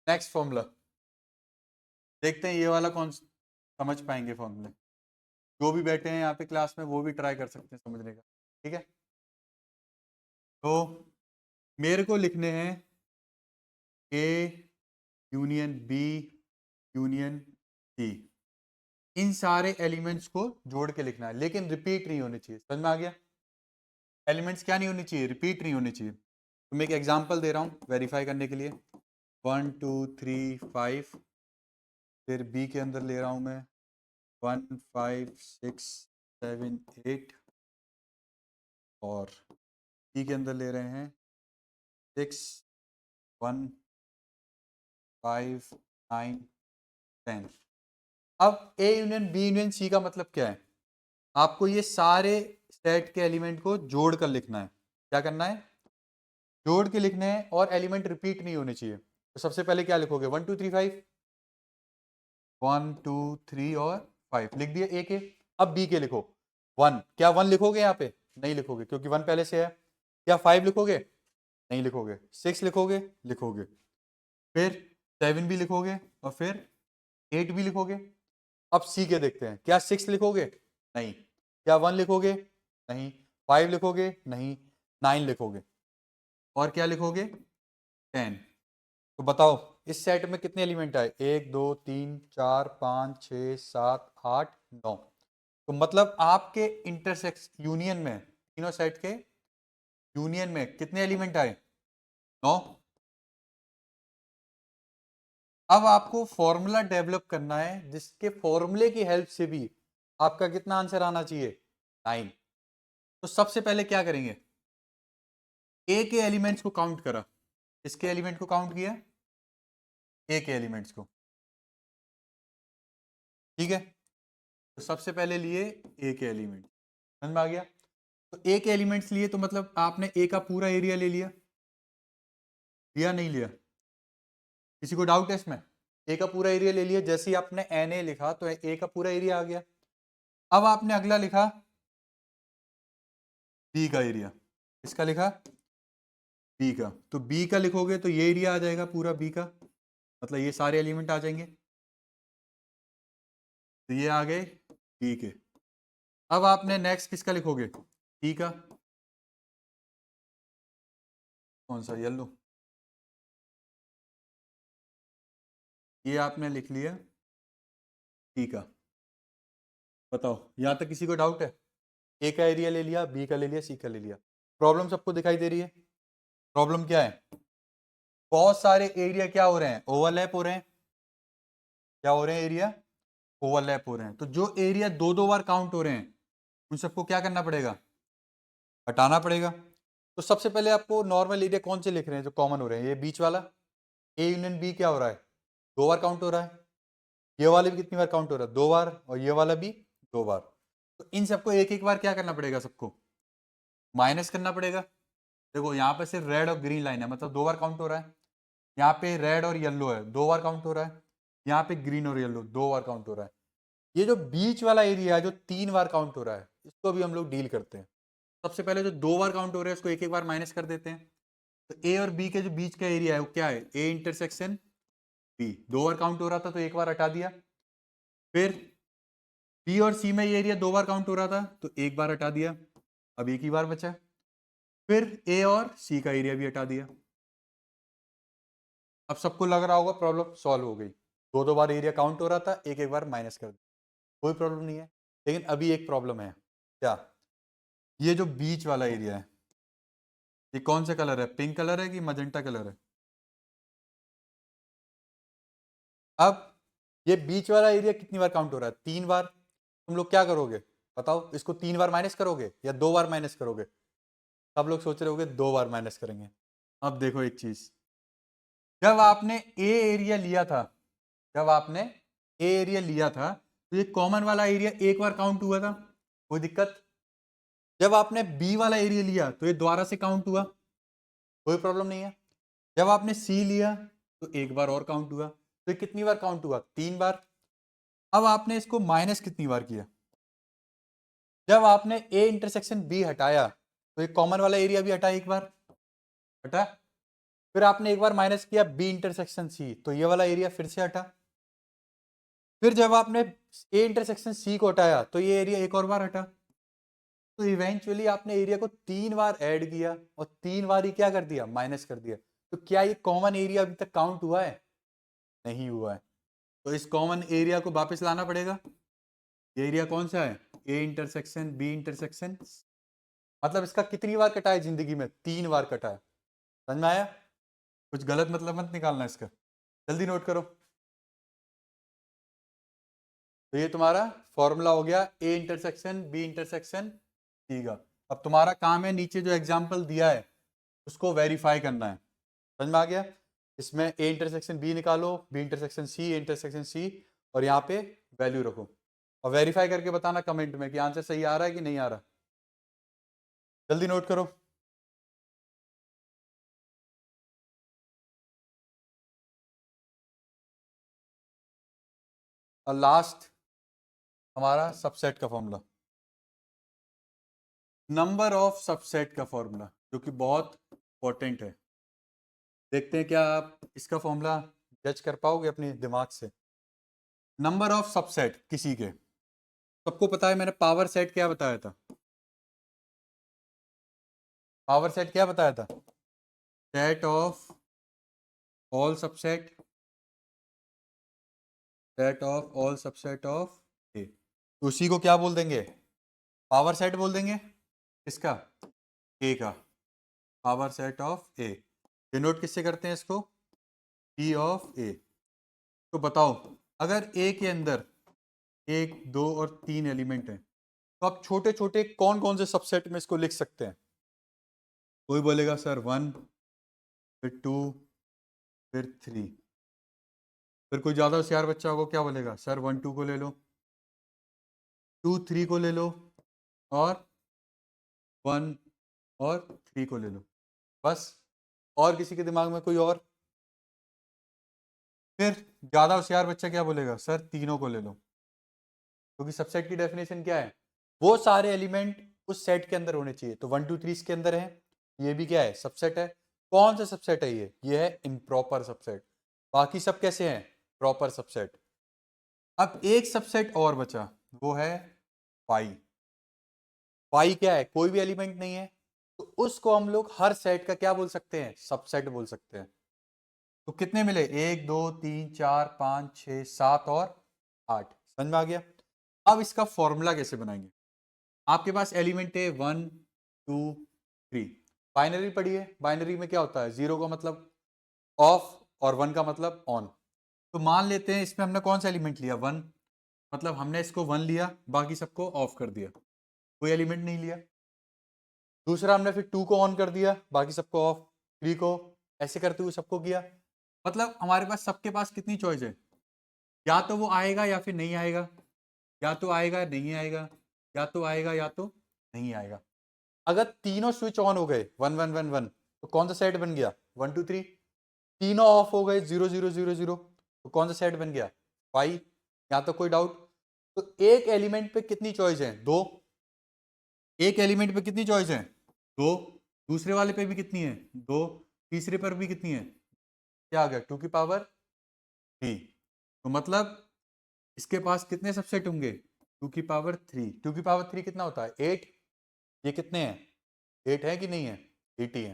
नेक्स्ट फॉर्मूला देखते हैं, ये वाला कौन समझ पाएंगे फॉर्मूले। जो भी बैठे हैं यहाँ पे क्लास में वो भी ट्राई कर सकते हैं समझने का, ठीक है। तो मेरे को लिखने हैं A union B union C. इन सारे एलिमेंट्स को जोड़ के लिखना है, लेकिन रिपीट नहीं होने चाहिए। समझ में आ गया? एलिमेंट्स क्या नहीं होने चाहिए? रिपीट नहीं होने चाहिए। तो मैं एक एग्जांपल दे रहा हूँ वेरीफाई करने के लिए। 1 2 3 5। फिर बी के अंदर ले रहा हूँ मैं 1 5 6 7 8। और सी के अंदर ले रहे हैं 6 1 5 9 10। अब A union B union C का मतलब क्या है? आपको ये सारे सेट के एलिमेंट को जोड़ कर लिखना है। क्या करना है? जोड़ के लिखने हैं और एलिमेंट रिपीट नहीं होने चाहिए। तो सबसे पहले क्या लिखोगे? 1 2 3 5। 1 2 3 और 5 लिख दिए ए के। अब बी के लिखो 1। क्या 1 लिखोगे यहाँ पे? नहीं लिखोगे क्योंकि 1 पहले से है। क्या 5 लिखोगे? नहीं लिखोगे। 6 लिखोगे? लिखोगे। फिर 7 भी लिखोगे और फिर 8 भी लिखोगे। अब सी के देखते हैं। क्या 6 लिखोगे? नहीं। क्या 1 लिखोगे? नहीं। 5 लिखोगे? नहीं। 9 लिखोगे। और क्या लिखोगे? 10। तो बताओ इस सेट में कितने एलिमेंट आए? 1 2 3 4 5 6 7 8 9। तो मतलब आपके इंटरसेक्स यूनियन में, तीनों सेट के यूनियन में कितने एलिमेंट आए? 9। अब आपको फॉर्मूला डेवलप करना है जिसके फॉर्मूले की हेल्प से भी आपका कितना आंसर आना चाहिए? 9। तो सबसे पहले क्या करेंगे? ए के एलिमेंट्स को काउंट करा। इसके एलिमेंट को काउंट किया, ए के एलिमेंट्स को, ठीक है। तो सबसे पहले लिए ए के एलिमेंट। समझ में आ गया? तो ए के एलिमेंट्स लिए तो मतलब आपने ए का पूरा एरिया ले लिया, लिया नहीं लिया? किसी को डाउट है इसमें? ए का पूरा एरिया ले लिया। जैसे ही आपने एन ए लिखा तो ए का पूरा एरिया आ गया। अब आपने अगला लिखा बी का एरिया, इसका लिखा बी का, तो बी का लिखोगे तो ये एरिया आ जाएगा पूरा बी का, मतलब ये सारे एलिमेंट आ जाएंगे, तो ये आ गए बी के। अब आपने नेक्स्ट किसका लिखोगे, सी का, कौन सा, येलो, ये आपने लिख लिया सी का। बताओ यहां तक किसी को डाउट है? ए का एरिया ले लिया, बी का ले लिया, सी का ले लिया, प्रॉब्लम सबको दिखाई दे रही है? प्रॉब्लम क्या है? बहुत सारे एरिया क्या हो रहे हैं, ओवरलैप हो रहे हैं। क्या हो रहे हैं, एरिया ओवरलैप हो रहे हैं। तो जो एरिया दो दो बार काउंट हो रहे हैं उन सबको क्या करना पड़ेगा, हटाना पड़ेगा। तो सबसे पहले आपको नॉर्मल एरिया कौन से लिख रहे हैं जो कॉमन हो रहे हैं, ये बीच वाला ए यूनियन बी क्या हो रहा है, दो बार काउंट हो रहा है। ये वाले भी कितनी बार काउंट हो रहा है, दो बार, और ये वाला भी दो बार। तो इन सबको एक एक बार क्या करना पड़ेगा, सबको माइनस करना पड़ेगा। देखो यहाँ पे सिर्फ रेड और ग्रीन लाइन है, मतलब दो बार काउंट हो रहा है। यहाँ पे रेड और येलो है, दो बार काउंट हो रहा है। यहाँ पे ग्रीन और येलो दो बार काउंट हो रहा है। ये जो बीच वाला एरिया है जो तीन बार काउंट हो रहा है, इसको भी हम लोग डील करते हैं। सबसे पहले जो दो बार काउंट हो रहा है उसको एक एक बार माइनस कर देते हैं। तो ए और बी के जो बीच का एरिया है वो क्या है, ए इंटरसेक्शन बी, दो बार काउंट हो रहा था तो एक बार हटा दिया। फिर बी और सी में ये एरिया दो बार काउंट हो रहा था तो एक बार हटा दिया, अब एक ही बार बचा। फिर ए और सी का एरिया भी हटा दिया। अब सबको लग रहा होगा प्रॉब्लम सॉल्व हो गई, दो दो बार एरिया काउंट हो रहा था, एक एक बार माइनस कर दिया, कोई प्रॉब्लम नहीं है। लेकिन अभी एक प्रॉब्लम है, क्या, ये जो बीच वाला एरिया है ये कौन सा कलर है, पिंक कलर है कि मजेंटा कलर है? अब ये बीच वाला एरिया कितनी बार काउंट हो रहा है, तीन बार। तुम लोग क्या करोगे बताओ, इसको तीन बार माइनस करोगे या दो बार माइनस करोगे? सब लोग सोच रहे होगे दो बार माइनस करेंगे। अब देखो एक चीज, जब आपने ए एरिया लिया था, जब आपने ए एरिया लिया था तो ये कॉमन वाला एरिया एक बार काउंट हुआ था, कोई दिक्कत। जब आपने बी वाला एरिया लिया तो ये दोबारा से काउंट हुआ, कोई प्रॉब्लम नहीं है। जब आपने सी लिया तो एक बार और काउंट हुआ, तो ये कितनी बार काउंट हुआ, तीन बार। अब आपने इसको माइनस कितनी बार किया, जब आपने ए इंटरसेक्शन बी हटाया तो ये कॉमन वाला एरिया भी हटा, एक बार हटा। फिर आपने एक बार माइनस किया बी इंटरसेक्शन सी, तो ये वाला एरिया फिर से हटा। फिर जब आपने ए इंटरसेक्शन सी को हटाया तो ये एरिया एक और बार हटा। तो इवेंचुअली आपने एरिया को तीन बार ऐड किया और तीन बार ही क्या कर दिया, माइनस कर दिया। तो क्या ये कॉमन एरिया अभी तक काउंट हुआ है, नहीं हुआ है। तो इस कॉमन एरिया को वापस लाना पड़ेगा। ये एरिया कौन सा है, ए इंटरसेक्शन बी इंटरसेक्शन, मतलब इसका कितनी बार कटा है जिंदगी में, तीन बार कटा है। समझ में आया? कुछ गलत मतलब मत निकालना इसका, जल्दी नोट करो। तो ये तुम्हारा फॉर्मूला हो गया A intersection B intersection C का। अब तुम्हारा काम है नीचे जो एग्जाम्पल दिया है उसको वेरीफाई करना है। समझ में आ गया? इसमें ए इंटरसेक्शन बी निकालो, B intersection C, A intersection C, और यहाँ पे वैल्यू रखो और वेरीफाई करके बताना कमेंट में कि आंसर सही आ रहा है कि नहीं आ रहा। जल्दी नोट करो। और लास्ट हमारा सबसेट का फॉर्मूला, नंबर ऑफ सबसेट का फॉर्मूला, जो कि बहुत इंपॉर्टेंट है। देखते हैं क्या आप इसका फॉर्मूला जज कर पाओगे अपने दिमाग से। नंबर ऑफ सबसेट किसी के, सबको पता है मैंने पावर सेट क्या बताया था, पावर सेट क्या बताया था, set of all subset, set of all subset of A, उसी को क्या बोल देंगे, पावर सेट बोल देंगे। इसका ए का power set of A, denote किससे करते हैं इसको, पी ऑफ ए। तो बताओ अगर ए के अंदर एक दो और तीन एलिमेंट हैं तो आप छोटे छोटे कौन कौन से सबसेट में इसको लिख सकते हैं? कोई बोलेगा सर वन, फिर टू, फिर थ्री। फिर कोई ज़्यादा होशियार बच्चा होगा क्या बोलेगा, सर वन टू को ले लो, टू थ्री को ले लो, और वन और थ्री को ले लो, बस। और किसी के दिमाग में कोई और? फिर ज़्यादा होशियार बच्चा क्या बोलेगा, सर तीनों को ले लो। क्योंकि सबसेट की डेफिनेशन क्या है, वो सारे एलिमेंट उस सेट के अंदर होने चाहिए। तो 1 2 3 इसके अंदर है, ये भी क्या है, सबसेट है। कौन सा सबसेट है ये है इम्प्रॉपर सबसेट। बाकी सब कैसे हैं, प्रॉपर सबसेट। अब एक सबसेट और बचा, वो है पाई। पाई क्या है, कोई भी एलिमेंट नहीं है, तो उसको हम लोग हर सेट का क्या बोल सकते हैं, सबसेट बोल सकते हैं। तो कितने मिले, 1 2 3 4 5 6 7 और 8। समझ में आ गया। अब इसका फॉर्मूला कैसे बनाएंगे। आपके पास एलिमेंट है 1 2 3। बाइनरी पढ़ी है, बाइनरी में क्या होता है, 0 का मतलब ऑफ और 1 का मतलब ऑन। तो मान लेते हैं इसमें हमने कौन सा एलिमेंट लिया, 1, मतलब हमने इसको 1 लिया, बाकी सबको ऑफ कर दिया, कोई एलिमेंट नहीं लिया। दूसरा हमने फिर 2 को ऑन कर दिया, बाकी सबको ऑफ, 3 को, ऐसे करते हुए सबको किया। मतलब हमारे पास सबके पास कितनी चॉइस है, या तो वो आएगा या फिर नहीं आएगा, या तो आएगा नहीं आएगा, या तो आएगा या तो नहीं आएगा। अगर तीनों स्विच ऑन हो गए 1 1 1 1, तो कौन सा सेट बन गया 1 2 3। तीनों ऑफ हो गए 0 0 0 0, तो कौन सा सेट बन गया 5। यहाँ तो कोई डाउट। तो एक एलिमेंट पे कितनी चॉइस है, दो। एक एलिमेंट पे कितनी चॉइस है, दो। दूसरे वाले पे भी कितनी है, दो। तीसरे पर भी कितनी है, क्या आ गया 2 की पावर 3। तो मतलब इसके पास कितने सबसेट होंगे, 2 की पावर 3। 2 की पावर 3 कितना होता है 8। ये कितने हैं, 8 है कि नहीं है, 8 ही है।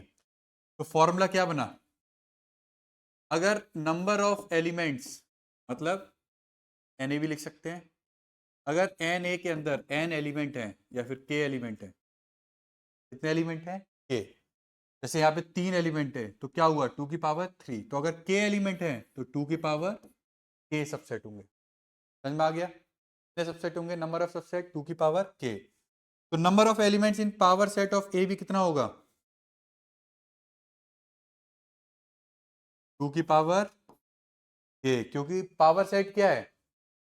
तो फॉर्मूला क्या बना, अगर नंबर ऑफ एलिमेंट्स, मतलब एन ए भी लिख सकते हैं, अगर एन ए के अंदर एन एलिमेंट है या फिर के एलिमेंट है, कितने एलिमेंट है के। जैसे यहाँ पे 3 एलिमेंट है तो क्या हुआ 2 की पावर 3। तो अगर के एलिमेंट है तो 2 की पावर के सबसेट होंगे। समझ में आ गया, कितने सबसेट होंगे, नंबर ऑफ सबसेट 2 की पावर के। तो number of elements in power set of A भी कितना होगा, 2 की पावर के, क्योंकि पावर सेट क्या है,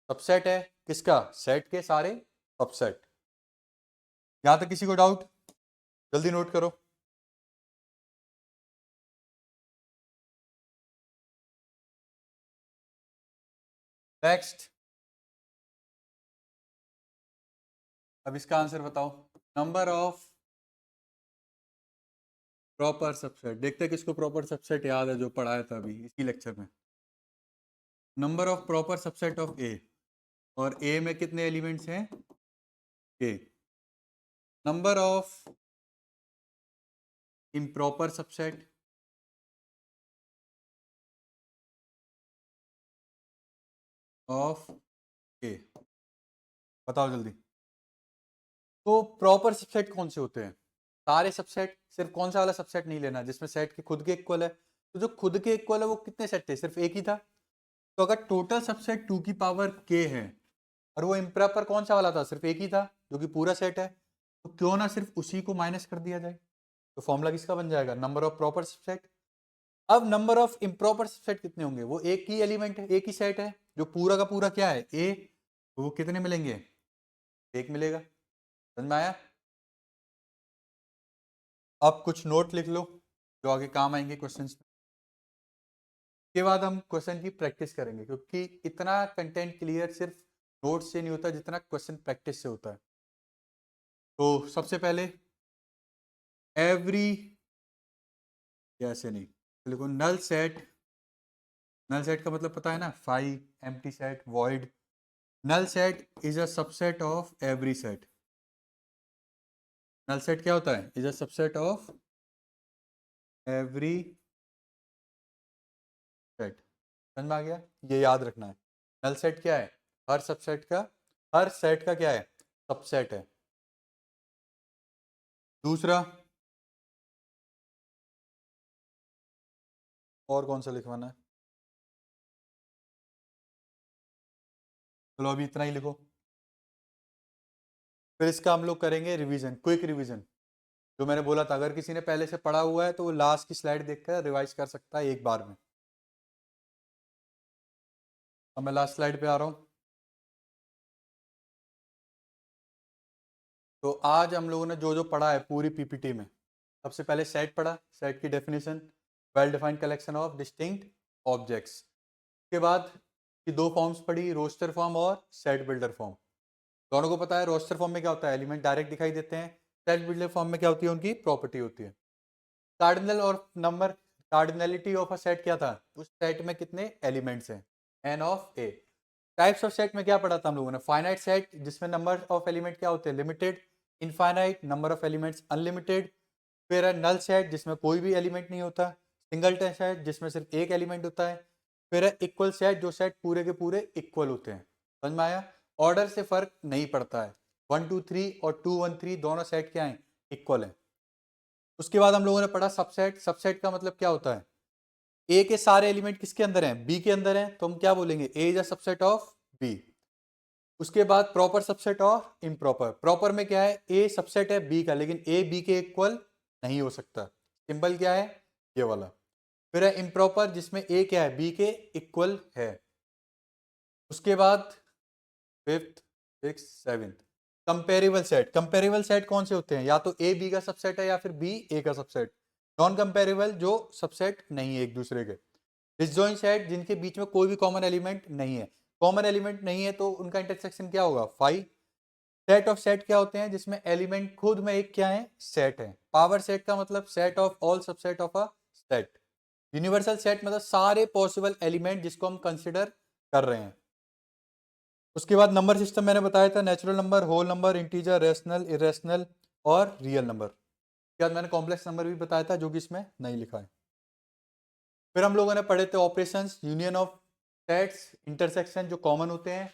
सबसेट है किसका, सेट के सारे सबसेट। यहां तक किसी को डाउट, जल्दी नोट करो। नेक्स्ट, अब इसका आंसर बताओ। नंबर ऑफ प्रॉपर सबसेट, देखते हैं किसको प्रॉपर सबसेट याद है, जो पढ़ाया था अभी इसी लेक्चर में। Number of proper subset of A, और ए में कितने एलिमेंट्स हैं, A. Number of improper subset of A, बताओ जल्दी। तो प्रॉपर सबसेट कौन से होते हैं, सारे सबसेट, सिर्फ कौन सा वाला सबसेट नहीं लेना जिसमें सेट के खुद के इक्वल है। तो जो खुद के इक्वल है वो कितने सेट थे, सिर्फ एक ही था। तो अगर टोटल सबसेट 2 की पावर के है और वो इम्प्रॉपर कौन सा वाला था, सिर्फ एक ही था जो कि पूरा सेट है, तो क्यों ना सिर्फ उसी को माइनस कर दिया जाए। तो फॉर्मूला किसका बन जाएगा, नंबर ऑफ प्रॉपर सबसेट। अब नंबर ऑफ इम्प्रॉपर सबसेट कितने होंगे, वो एक ही एलिमेंट है, एक ही सेट है, जो पूरा का पूरा क्या है ए, तो वो कितने मिलेंगे, एक मिलेगा। समझ में आया। अब कुछ नोट लिख लो जो आगे काम आएंगे क्वेश्चंस में। के बाद हम क्वेश्चन की प्रैक्टिस करेंगे, क्योंकि इतना कंटेंट क्लियर सिर्फ नोट से नहीं होता जितना क्वेश्चन प्रैक्टिस से होता है। तो सबसे पहले एवरी, ऐसे नहीं, लिखो नल सेट। नल सेट का मतलब पता है ना, five, empty set, void. Null set is a subset of every set. Null set क्या होता है, is a subset of every set. समझ में आ गया, ये याद रखना है। नल सेट क्या है, हर सबसेट का, हर सेट का क्या है, सबसेट है। दूसरा, और कौन सा लिखवाना है, चलो अभी इतना ही लिखो। फिर इसका हम लोग करेंगे रिवीजन, क्विक रिवीजन। जो मैंने बोला था, अगर किसी ने पहले से पढ़ा हुआ है तो वो लास्ट की स्लाइड देखकर रिवाइज कर सकता है एक बार में। अब मैं लास्ट स्लाइड पे आ रहा हूँ। तो आज हम लोगों ने जो जो पढ़ा है पूरी पीपीटी में, सबसे पहले सेट पढ़ा, सेट की definition, well defined collection of distinct objects. उसके बाद की दो फॉर्म्स पढ़ी, रोस्टर फॉर्म और सेट बिल्डर फॉर्म। दोनों को पता है रोस्टर फॉर्म में क्या होता है, एलिमेंट डायरेक्ट दिखाई देते हैं, सेट बिल्डर फॉर्म में क्या होती है, उनकी प्रॉपर्टी होती है। कार्डिनल और number, cardinality of a set क्या था, उस सेट में कितने एलिमेंट्स हैं, N of A. Types of set में क्या पढ़ा था हम लोगों ने, फाइनाइट सेट जिसमें नंबर ऑफ एलिमेंट क्या होते हैं limited, infinite number of elements unlimited, फिर है नल सेट जिसमें कोई भी एलिमेंट नहीं होता, सिंगलटन सेट जिसमें सिर्फ एक एलिमेंट होता है, फिर है इक्वल सेट जो सेट पूरे के पूरे इक्वल होते हैं। समझ में आया, ऑर्डर से फर्क नहीं पड़ता है, 1 2 3 और 2 1 3 दोनों सेट क्या है, इक्वल है। उसके बाद हम लोगों ने पढ़ा सबसेट, सबसेट का मतलब क्या होता है, ए के सारे एलिमेंट किसके अंदर हैं, बी के अंदर हैं, तो हम क्या बोलेंगे, A is a subset of B. उसके बाद प्रॉपर सबसेट और इम्प्रॉपर, प्रॉपर में क्या है, ए सबसेट है बी का लेकिन ए बी के इक्वल नहीं हो सकता, सिंबल क्या है, ये वाला। फिर है इम्प्रॉपर जिसमें ए क्या है, बी के इक्वल है। उसके बाद fifth, six, seventh, comparable set. Comparable set कौन से होते हैं, या तो ए बी का सबसेट है या फिर बी ए का सबसेट। नॉन कंपेरेबल जो सबसेट नहीं है एक दूसरे के। डिसजॉइंट सेट जिनके बीच में कोई भी कॉमन एलिमेंट नहीं है, कॉमन एलिमेंट नहीं है तो उनका इंटरसेक्शन क्या होगा, फाई। सेट ऑफ सेट क्या होते हैं, जिसमें एलिमेंट खुद में एक क्या है, सेट है। पावर सेट का मतलब set of all subset of a set. Universal set मतलब सारे पॉसिबल एलिमेंट जिसको हम कंसिडर कर रहे हैं। उसके बाद नंबर सिस्टम मैंने बताया था, natural number, whole number, integer, rational, irrational और रियल नंबर। उसके बाद मैंने कॉम्प्लेक्स नंबर भी बताया था जो कि इसमें नहीं लिखा है। फिर हम लोगों ने पढ़े थे operations, union of sets, intersection जो कॉमन होते हैं,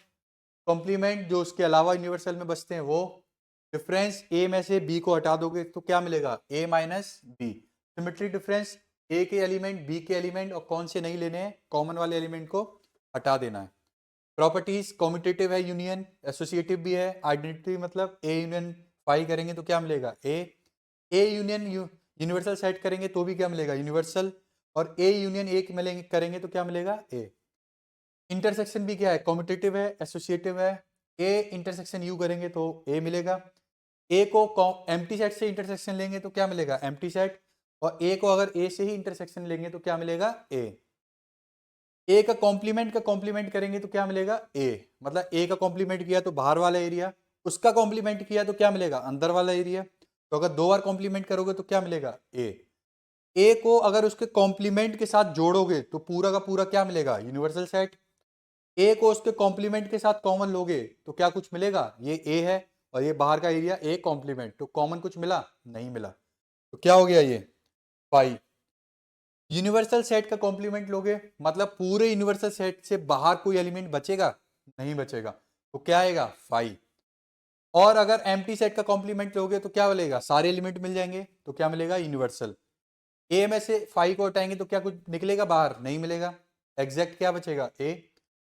कॉम्प्लीमेंट जो उसके अलावा यूनिवर्सल में बचते हैं वो, डिफरेंस ए में से बी को हटा दोगे तो क्या मिलेगा, A minus B. Symmetry difference, A के एलिमेंट बी के एलिमेंट और कौन से नहीं लेने हैं, कॉमन वाले एलिमेंट को हटा देना है। प्रॉपर्टीज, कॉम्यूटेटिव है यूनियन, एसोसिएटिव भी है, आइडेंटिटी मतलब ए यूनियन फाई करेंगे तो क्या मिलेगा, ए यूनियन यूनिवर्सल सेट करेंगे तो भी क्या मिलेगा, यूनिवर्सल, और ए यूनियन ए मिलेंगे करेंगे तो क्या मिलेगा, ए। इंटरसेक्शन भी क्या है, कॉम्यूटेटिव है, एसोसिएटिव है, ए इंटरसेक्शन यू करेंगे तो ए मिलेगा। ए को एम्प्टी सेट से इंटरसेक्शन लेंगे तो क्या मिलेगा, एम्प्टी सेट, और ए को अगर ए से ही इंटरसेक्शन लेंगे तो क्या मिलेगा, ए का कॉम्प्लीमेंट करेंगे तो क्या मिलेगा, ए। मतलब ए का कॉम्प्लीमेंट किया तो बाहर वाला एरिया, उसका कॉम्प्लीमेंट किया तो क्या मिलेगा, अंदर वाला एरिया। तो अगर दो बार कॉम्प्लीमेंट करोगे तो क्या मिलेगा, ए को अगर उसके कॉम्प्लीमेंट के साथ जोड़ोगे तो पूरा का पूरा क्या मिलेगा, यूनिवर्सल सेट। ए को उसके कॉम्प्लीमेंट के साथ कॉमन लोगे तो क्या कुछ मिलेगा, ये ए है और ये बाहर का एरिया ए कॉम्प्लीमेंट, तो कॉमन कुछ मिला, नहीं मिला, तो क्या हो गया ये, पाई। यूनिवर्सल सेट का कॉम्प्लीमेंट लोगे मतलब पूरे यूनिवर्सल सेट से बाहर कोई एलिमेंट बचेगा, नहीं बचेगा, तो क्या आएगा, फाई। और अगर एम्प्टी सेट का कॉम्प्लीमेंट लोगे तो क्या मिलेगा, सारे एलिमेंट मिल जाएंगे, तो क्या मिलेगा, यूनिवर्सल। ए में से फाई को हटाएंगे तो क्या कुछ निकलेगा बाहर, नहीं मिलेगा, एग्जैक्ट क्या बचेगा, ए।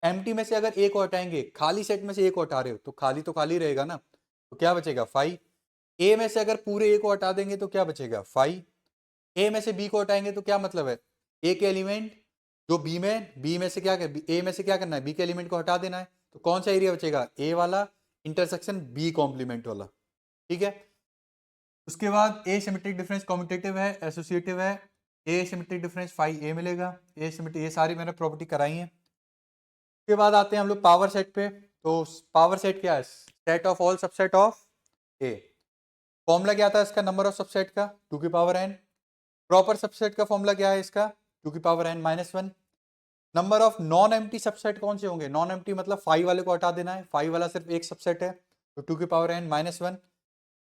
एम्प्टी में से अगर ए को हटाएंगे, खाली सेट में से ए को हटा रहे हो तो खाली रहेगा ना, तो क्या बचेगा, फाई। ए में से अगर पूरे ए को हटा देंगे तो क्या बचेगा, फाई। ए में से बी को हटाएंगे तो क्या मतलब है, ए के एलिमेंट जो बी में से क्या कर, ए में से क्या करना है, बी के एलिमेंट को हटा देना है, तो कौन सा एरिया बचेगा, ए वाला इंटरसेक्शन बी कॉम्प्लीमेंट वाला, ठीक है। उसके बाद ए सिमेट्रिक डिफरेंस कॉम्यूटेटिव है, एसोसिएटिव है, ए सिमेट्रिक डिफरेंस फाई ए मिलेगा, ए सिमेट्रिक, ये सारी मैंने प्रॉपर्टी कराई है। उसके बाद आते हैं हम लोग पावर सेट पे, तो पावर सेट क्या है, set of all subset of A. Formula क्या था इसका, नंबर ऑफ सबसेट का 2 की पावर n। प्रॉपर सबसेट का फॉर्मूला क्या है इसका, 2 की power n minus 1। Number of non empty subset कौन से होंगे, नॉन एम्प्टी मतलब फाइव वाले को हटा देना है, फाइव वाला सिर्फ एक सबसेट है, तो 2 की power n minus 1।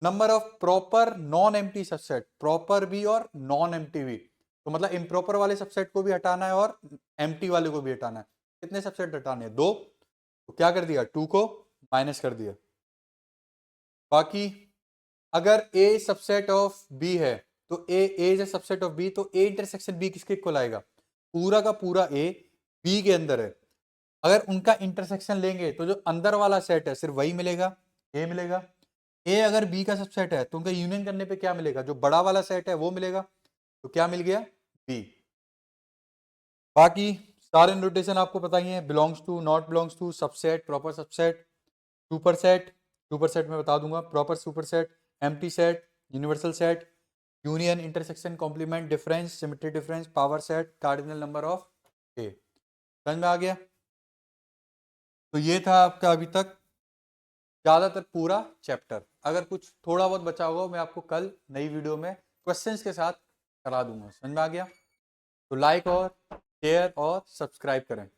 Number of proper noun empty subset, proper भी और नॉन एम्प्टी भी, तो मतलब इम्प्रॉपर वाले सबसेट को भी हटाना है और एम्प्टी वाले को भी हटाना है। कितने सबसेट हटाने हैं, दो, तो क्या कर दिया, 2 को माइनस कर दिया। बाकी अगर A सबसेट ऑफ B है तो A is a subset of B, तो A इंटरसेक्शन B किसके इक्वल आएगा, पूरा का पूरा A B के अंदर है। अगर उनका इंटरसेक्शन लेंगे तो जो अंदर वाला सेट है सिर्फ वही मिलेगा, A मिलेगा। A अगर B का सबसेट है तो उनका यूनियन करने पे क्या मिलेगा, जो बड़ा वाला सेट है वो मिलेगा, तो क्या मिल गया, B। बाकी सारे नोटेशन आपको पता ही है, belongs to, not belongs to, subset, proper subset, super set, super set में बता दूंगा, proper super set, empty set, universal set, union, intersection, complement, difference, symmetry difference, power set, cardinal number of A. समझ में आ गया, तो ये था आपका अभी तक ज़्यादातर पूरा चैप्टर। अगर कुछ थोड़ा बहुत बचा होगा मैं आपको कल नई वीडियो में क्वेश्चंस के साथ करा दूंगा। समझ में आ गया? तो लाइक और शेयर और सब्सक्राइब करें।